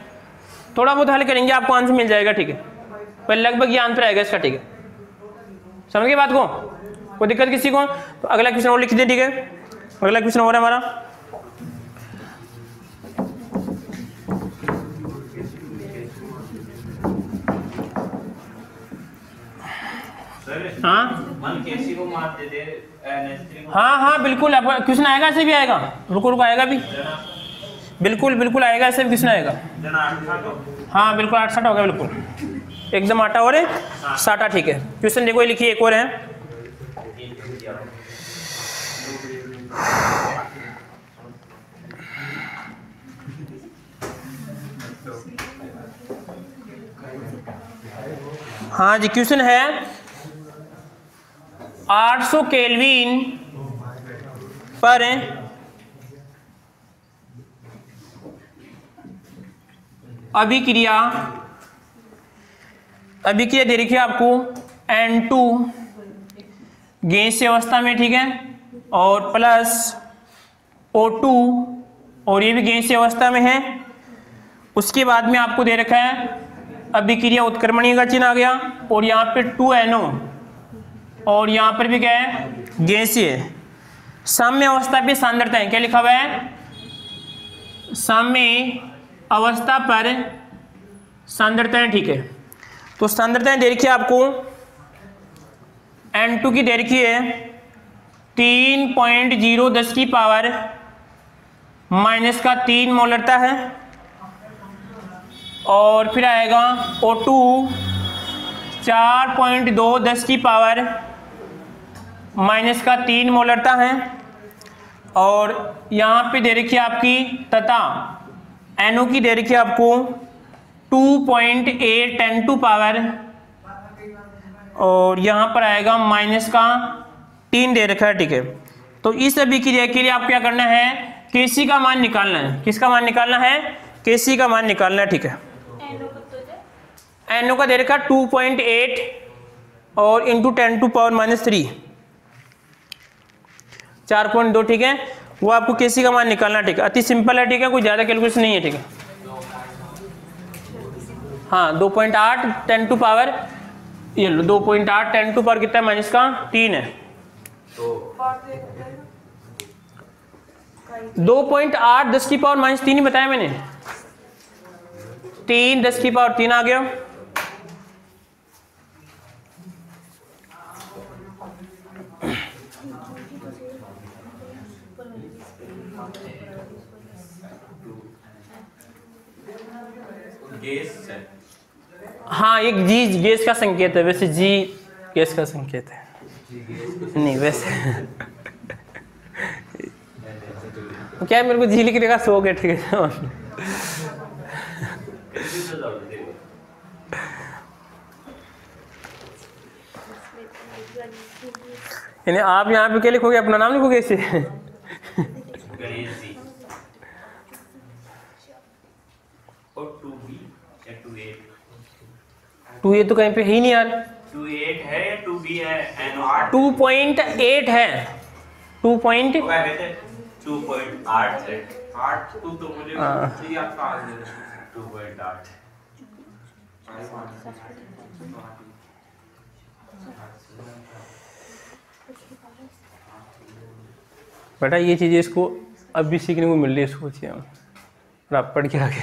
थोड़ा बहुत हल करेंगे आपको आंसर मिल जाएगा, ठीक है। पर लगभग ये आंसर आएगा इसका, ठीक है। समझ गए बात को, कोई दिक्कत किसी को? तो अगला क्वेश्चन और लिख दीजिए, ठीक है। अगला क्वेश्चन और है हमारा, हाँ मन केसी को मार दे दे, हाँ बिल्कुल, अब क्वेश्चन आएगा, ऐसे भी आएगा, रुको रुको आएगा भी, बिल्कुल बिल्कुल आएगा, ऐसे भी क्वेश्चन आएगा। हाँ बिल्कुल 8-60 होगा, बिल्कुल एकदम आटा और 60, ठीक है। क्वेश्चन देखो ये लिखिए, एक और है, हाँ जी। क्वेश्चन है 800 केल्विन पर अभिक्रिया दे रखी है आपको N2 गैसीय अवस्था में, ठीक है, और प्लस O2 और ये भी गैसीय अवस्था में है। उसके बाद में आपको दे रखा है अभिक्रिया उत्क्रमणीय का चिन्ह आ गया और यहाँ पे 2NO और यहाँ पर भी क्या है गैसीय। साम्य अवस्था पे सांद्रता है, क्या लिखा हुआ है, साम्य अवस्था पर सांद्रताएं, ठीक है। तो सांद्रताएं दे रखी है आपको, N2 की दे रखी है 3.0 10 की पावर -3 मोलरता है, और फिर आएगा O2 4.2 10 की पावर -3 मोलरता है, और यहाँ पे दे रखी है आपकी, तथा NO की दे रखी है आपको 2.8 10 पावर, और यहाँ पर आएगा -3 दे रखा है, ठीक है। तो इस अभिक्रिया के लिए आप क्या करना है, Kc का मान निकालना है। किसका मान निकालना है, Kc का मान निकालना है, ठीक है। NO का दे रखा 2.8 और इंटू 10⁻³ 4.2, ठीक है। वो आपको Kc का मान निकालना, ठीक है। अति सिंपल है, ठीक है, कोई ज्यादा कैलकुलेशन नहीं है, ठीक है। हाँ 2.8 10⁻, ये लो 2.8 10⁻, कितना है, -3 है। 2.8 10 की पावर -3 ही बताया मैंने, 3 10 की पावर 3 आ गया। गैस है, हाँ एक जी गैस का संकेत है, वैसे जी गैस का संकेत है नहीं वैसे क्या है, मेरे को जी लिखने का शौक है, ठीक है। यानी आप यहाँ पे क्या लिखोगे, अपना नाम लिखोगे इसे? गणेश जी। और 2B या 2A? 2A तो कहीं पे है ही नहीं यार। 2.8 है, 2B है, NO 2.8 है, 2.8 है। 8 2 तो मुझे ये आपका आ गया 2.8। बेटा ये चीज़ें इसको अब भी सीखने को मिल रही है, सोचिए हम और आप पढ़ के आगे।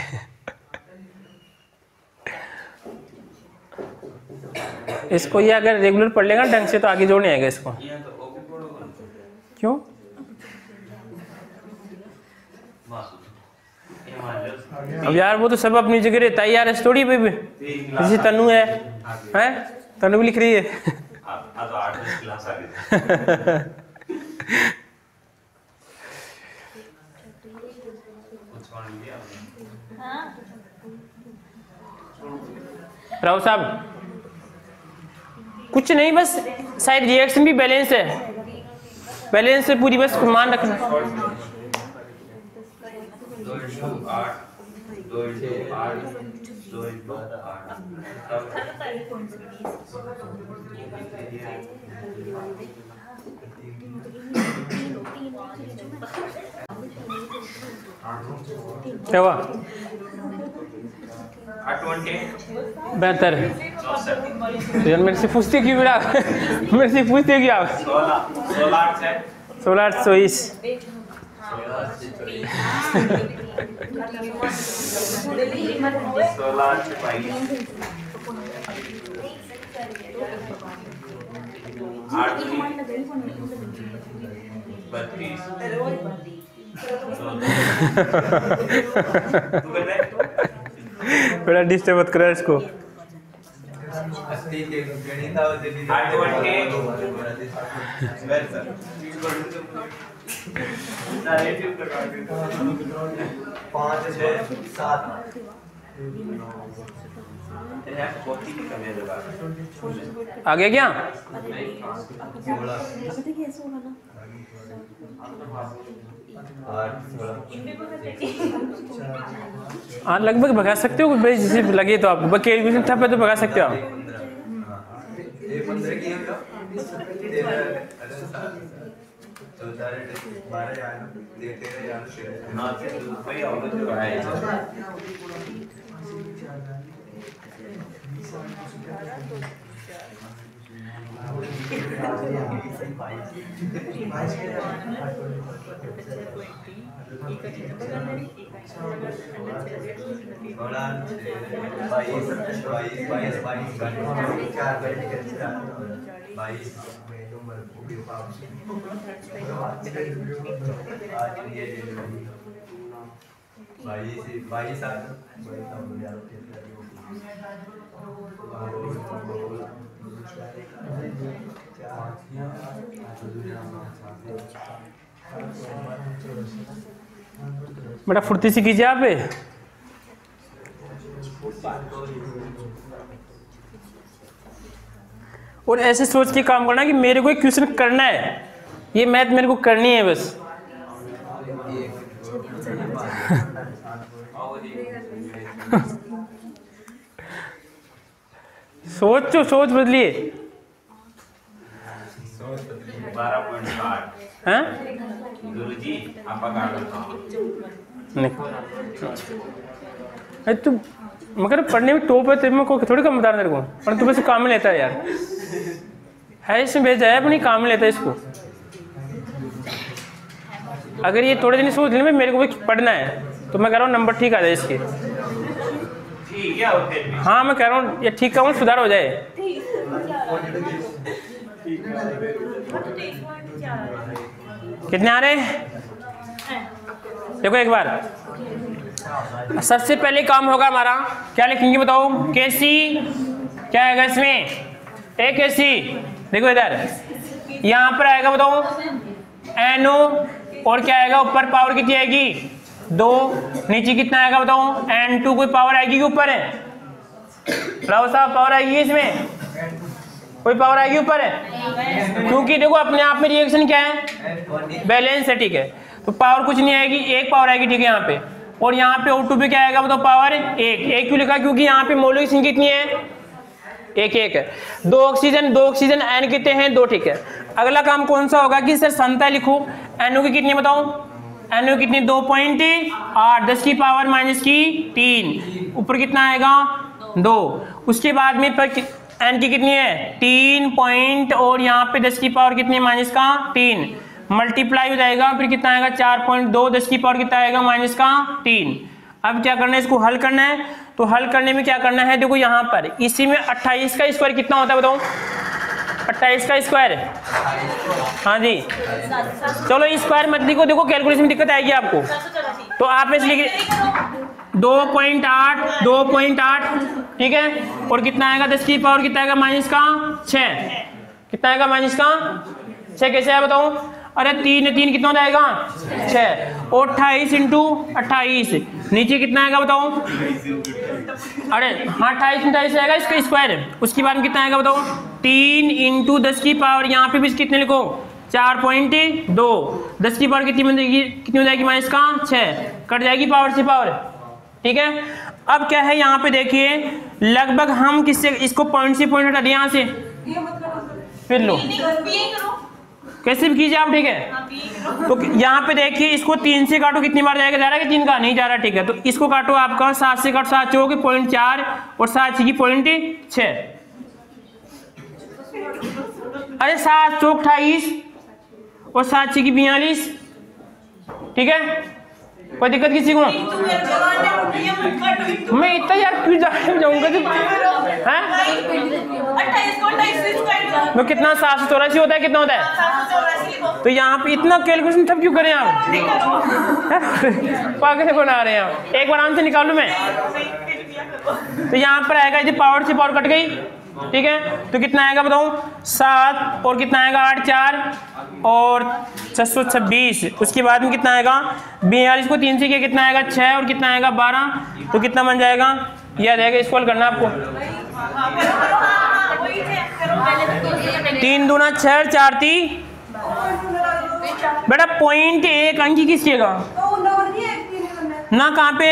इसको ये अगर रेगुलर पढ़ लेगा ढंग से तो आगे जोड़ नहीं आएगा इसको। ये तो ओके पढ़ो क्यों? बस ये मान लो अब यार वो तो सब अपनी जगह रहता है यार, स्टोरी पे भी जैसे तनु है, हैं तनु भी लिख रही है। तो 8 क्लास आ गए कुछ पढ़ लिया राव साहब कुछ नहीं, बस शायद रिएक्शन भी बैलेंस है, बैलेंस से पूरी बस मान रखना। 2 into 8 2 into 8 2 into 8 क्या हुआ? 8 बेहतर है यार, मेरे से पूछते क्यों बेटा? मेरे से पूछते क्यों आप? 16 8 है 16 8 24 बड़ा डिस्टर्ब मत करो इसको। आ गया क्या? हाँ लगभग भगा सकते हो भाई, जैसे लगे तो आप कैलकुलेशन ठप है तो भगा सकते हो आप। बड़ा फुर्ती से कीजिए आप। और ऐसे सोच के काम करना कि मेरे को एक क्वेश्चन करना है, ये मैथ मेरे को करनी है बस। सोचो, सोच बदलिए। 12.8 हैं? गुरुजी आपका नहीं अरे तू मगर पढ़ने में टॉप है, तेरे को थोड़ी कम बता रहा तेरे को, पर तू बस काम में लेता है यार, है इसमें भेजा है अपनी काम में लेता है इसको। अगर ये थोड़े दिन सोच लें मेरे को भी पढ़ना है तो मैं कह रहा हूँ नंबर ठीक आ जाए इसके। ठीक है और फिर भी हाँ मैं कह रहा हूँ ये ठीक का सुधार हो जाए। कितने आ रहे हैं देखो एक बार। सबसे पहले काम होगा हमारा, क्या लिखेंगे बताओ? केसी क्या आएगा इसमें? ए केसी देखो इधर, यहाँ पर आएगा बताओ एनो, और क्या आएगा ऊपर पावर कितनी आएगी? 2, नीचे कितना आएगा बताओ? N2 कोई पावर आएगी ऊपर है? राव साहब पावर आएगी इसमें? कोई पावर आएगी ऊपर है? क्योंकि देखो अपने आप में रिएक्शन क्या है? बैलेंस है, ठीक है। तो पावर कुछ नहीं आएगी, एक पावर आएगी, ठीक है यहाँ पे। और यहाँ पे O2 पे क्या आएगा बताओ? पावर 1। एक क्यों लिखा? क्योंकि यहाँ पे मौलिक संख्या कितनी है? 1 1 है। 2 ऑक्सीजन N कितने हैं? 2, ठीक है। अगला काम कौन सा होगा कि सर संख्या लिखो। NO की कितनी बताओ? NO कितनी? 2.8 10 की पावर -3। ऊपर कितना आएगा? 2। उसके बाद में पर N की कितनी है? 3 पॉइंट, और यहाँ पे 10 की पावर कितनी? -3 मल्टीप्लाई हो जाएगा, फिर कितना आएगा? 4.2 10 की पावर कितना आएगा? -3। अब क्या करना है, इसको हल करना है। तो हल करने में क्या करना है, देखो यहाँ पर इसी में 28 का स्क्वायर कितना होता है बताओ, 28 का स्क्वायर, हाँ जी चलो स्क्वायर मत लिखो, देखो कैलकुलेशन में दिक्कत आएगी आपको। तो आप में से लिखिए 2.8 ठीक है, और कितना आएगा 10 की पावर कितना आएगा माइनस का 6, कितना आएगा माइनस का 6, कैसे है बताओ, अरे 3 कितना हो जाएगा 6, और 28 इंटू 28 नीचे कितना आएगा बताओ, अरे हाँ 28 आएगा इसका स्क्वायर, उसके बाद में कितना आएगा बताओ 3 इंटू 10 की पावर, यहाँ पे भी कितने लिखो 4.2, 10 की पावर कितनी हो जाएगी माइनस का 6, कट जाएगी पावर से पावर, ठीक है। अब क्या है यहाँ पे देखिए, लगभग हम किससे इसको पॉइंट से पॉइंट हटा दिए यहाँ से, फिर लो कैसे भी कीजिए आप, ठीक है। तो यहाँ पे देखिए इसको 3 से काटो, कितनी बार जाएगा, जा रहा है कि 3 का नहीं जा रहा, ठीक है। तो इसको काटो आपका 7 से काटो, 7 चौके 0.4 और 7 की 0.6, अरे 7 चौक 28 और 7 की 42, ठीक है। कोई दिक्कत किसी को, मैं इतना यार क्यों जाऊंगा तो कितना 784 होता है, कितना होता है, तो यहाँ पे इतना कैलकुलेशन सब क्यों करें आप, पागल बना रहे हैं आप, एक बार आराम से निकालू मैं। तो यहाँ पर आएगा यदि पावर से पावर कट गई, ठीक है, तो कितना आएगा बताऊं 7 और कितना आएगा 8 4 और 626, उसके बाद में कितना आएगा 42 को 3 से किया कितना आएगा 6 और कितना आएगा 12, तो कितना बन जाएगा, याद आएगा, इसको हल करना आपको, 3 दूना 6 4 3, बेटा 0.1 अंक किसकेगा ना, कहाँ पे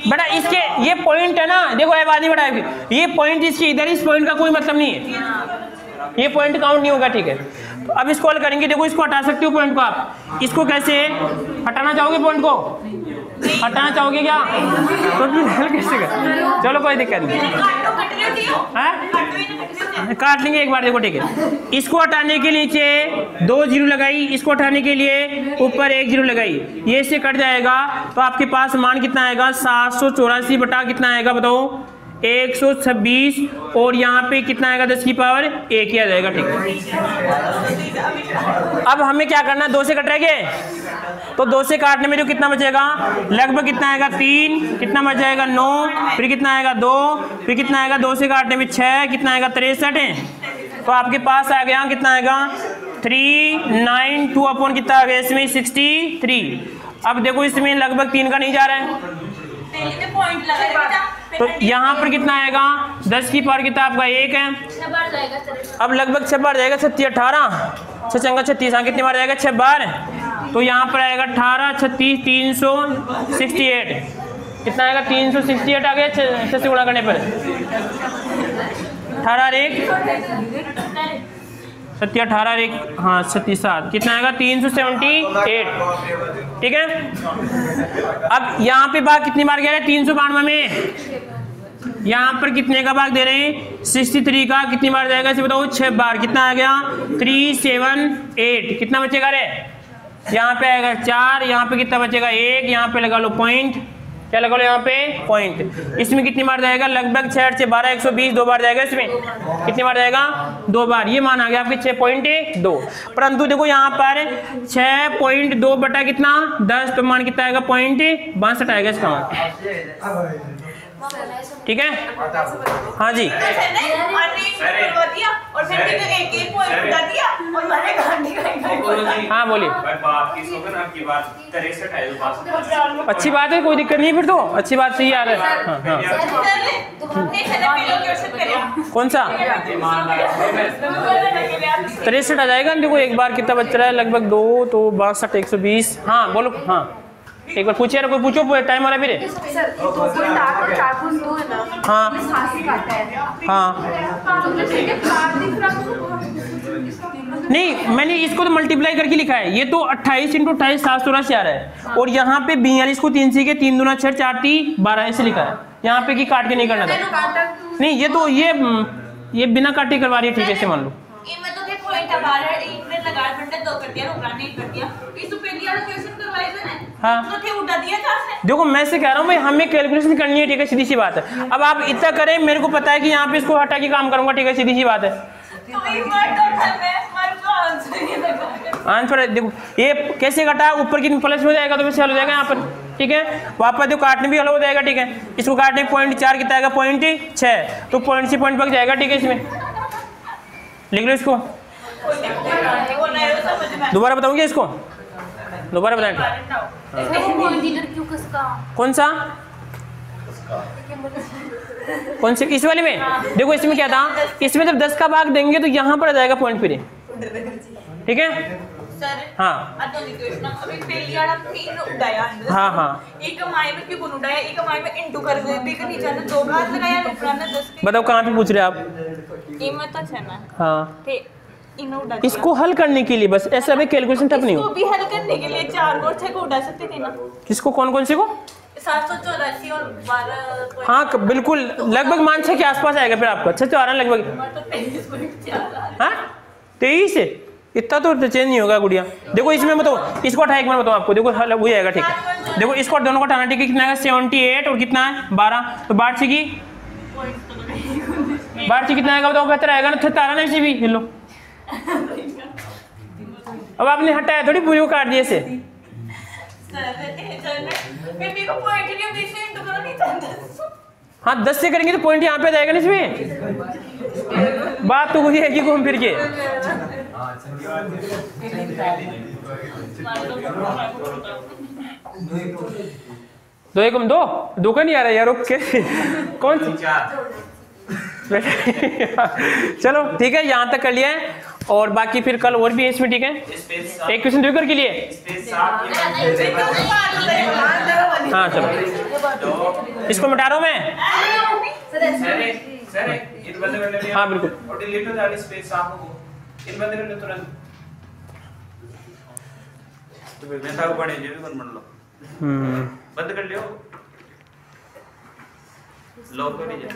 बेटा इसके ये पॉइंट है ना, देखो ये बात नहीं बेटा, ये पॉइंट इसके इधर, इस पॉइंट का कोई मतलब नहीं है, ये पॉइंट काउंट नहीं होगा, ठीक है। तो अब इसको हल करेंगे, देखो इसको हटा सकते हो पॉइंट को आप, इसको कैसे हटाना चाहोगे, पॉइंट को हटाना चाहोगे क्या, तो फिर हल कैसे कर, चलो कोई दिक्कत नहीं, काट लेंगे एक बार, देखो ठीक है। इसको हटाने के नीचे 2 जीरो लगाई, इसको हटाने के लिए ऊपर 1 जीरो लगाई, ये से कट जाएगा, तो आपके पास मान कितना आएगा 784 बटा कितना आएगा बताओ 126, और यहाँ पे कितना आएगा 10 की पावर 1 ही आ जाएगा, ठीक है। अब हमें क्या करना है, 2 से कट रहेंगे, तो 2 से काटने में जो कितना बचेगा, लगभग कितना आएगा 3, कितना बच जाएगा 9, फिर कितना आएगा 2, फिर कितना आएगा 2 से काटने में 6, कितना आएगा 63, तो आपके पास आ गया कितना आएगा 392 अपॉन कितना आ गया इसमें 63। अब देखो इसमें लगभग 3 का नहीं जा रहा है, तो यहाँ पर कितना आएगा 10 की पावर कितना आपका 1 है, अब लगभग 6 बार जाएगा 36 18 6 चंगा 36, हाँ कितनी बार जाएगा 6 बार, तो यहाँ पर आएगा 18 36 368, कितना आएगा 368 आ गया 6 से गुणा करने पर, 18 1 सत्या 18 1 हाँ 37, कितना आएगा 378, ठीक है। अब यहाँ पे भाग कितनी बार गया है 392 में, यहाँ पर कितने का भाग दे रहे हैं 63 का, कितनी बार जाएगा इसे बताओ 6 बार, कितना आ गया 378, कितना बचेगा रे, यहाँ पे आएगा 4, यहाँ पे कितना बचेगा 1, यहाँ पे लगा लो पॉइंट, क्या लगा लो यहाँ पे पॉइंट, इसमें कितनी बार जाएगा लगभग 6 से 12 120, 2 बार जाएगा इसमें, कितनी बार जाएगा 2 बार, ये मान आ गया आपके 6.2, परंतु देखो यहाँ पर 6.2 बटा कितना 10, तो मान कितना आएगा 0.62 आएगा इसका मान, ठीक है। हाँ जी हाँ बोलिए, अच्छी बात है, कोई दिक्कत नहीं, फिर तो अच्छी बात सही आ रहा है, हाँ, हाँ। कौन सा 63 आ जाएगा, देखो एक बार कितना बच रहा है लगभग 2, तो 62 120, हाँ बोलो, हाँ एक बार पूछिए, कोई पूछो, टाइम हो रहा है मेरे, हाँ हाँ नहीं मैंने इसको तो मल्टीप्लाई करके लिखा है, ये तो 28 इंटू 28 784 आ रहा है, और यहाँ पे 42 को 3 से के 3 दूना 6 4 3 12 ऐसे लिखा है, यहाँ पे कि काट के नहीं करना था, नहीं ये तो ये बिना काटे करवा रही है, ठीक है ऐसे मान लो, हाँ तो क्या उड़ा दिया था आपने? देखो मैं से कह रहा हूँ भाई हमें कैलकुलेशन करनी है, ठीक है, सीधी सी बात है। अब आप इतना करें, मेरे को पता है कि यहाँ पे इसको हटा के काम करूंगा, ठीक है, सीधी सी बात है। तो एक बार तो करना है, हमारे को आंसर नहीं लगा। आंसर देखो ये कैसे घटा, ऊपर की प्लस में जाएगा तो वैसे हल हो जाएगा यहाँ पर, ठीक है। वापस जो काटने भी हल हो जाएगा, ठीक है। इसको काटने 0.4 कितना आएगा, 0.6, तो पॉइंट से पॉइंट पक जाएगा, ठीक है। इसमें लिख लो इसको, वो नहीं समझ में। दोबारा बताऊंगी इसको, दोबारा बताएंगे। सर वो पॉइंट इधर क्यों कसका? कौन सा, कौन से, इस वाले में? देखो इसमें क्या था, इसमें जब 10 का भाग देंगे तो यहाँ पर आ जाएगा पॉइंट फिर, ठीक है। सर हाँ अभी पहली वाला 3 उड़ाया अंदर। हाँ हाँ एक कमाई में क्यों उड़ाया, एक कमाई में इंटू कर दे, बी के नीचे ना 2 घात लगाया, ऊपर ना 10 के। बताओ कहाँ पे पूछ रहे हैं आप? कीमत अच्छा ना हाँ थे इन्हें उड़ा दिया। इसको हल करने के लिए बस, ऐसे अभी कैलकुलेशन टफ नहीं इसको हो। भी हल करने के लिए 4 और 6 को उड़ा सकते थे ना। किसको, कौन कौन से को? 784 और 12 हाँ बिल्कुल, लगभग मान 6 के आसपास आएगा फिर आपका, 6 तो आ रहा है लगभग। तो 23.4 हाँ 23 इतना तो चेंज नहीं होगा गुड़िया। देखो इसमें बताओ, इसको हटा एक बार बताओ आपको, देखो हल वही आएगा, ठीक है। देखो इसको दोनों को हटाना, ठीक है। कितना है 78 और कितना है 12, तो 12 से की 12 से कितना आएगा बताओ, बेहतर आएगा ना, 17 ना इसे भी लो। अब आपने हटाया थोड़ी, पूरी को काट दिए से। हाँ 10 से करेंगे तो पॉइंट यहाँ पे जाएगा ना इसमें। बात तो वही है कि घूम फिर के। दो एक दो दो का नहीं आ रहा यार, ओके कौन सी चलो ठीक है, यहाँ तक कर लिया है, और बाकी फिर कल और भी है इसमें, ठीक है। एक क्वेश्चन दो कर के लिए, हाँ चलो इसको मिटा रहा हूँ मैं। हाँ बिल्कुल, बंद कर लियो, लॉक हो नहीं जाए।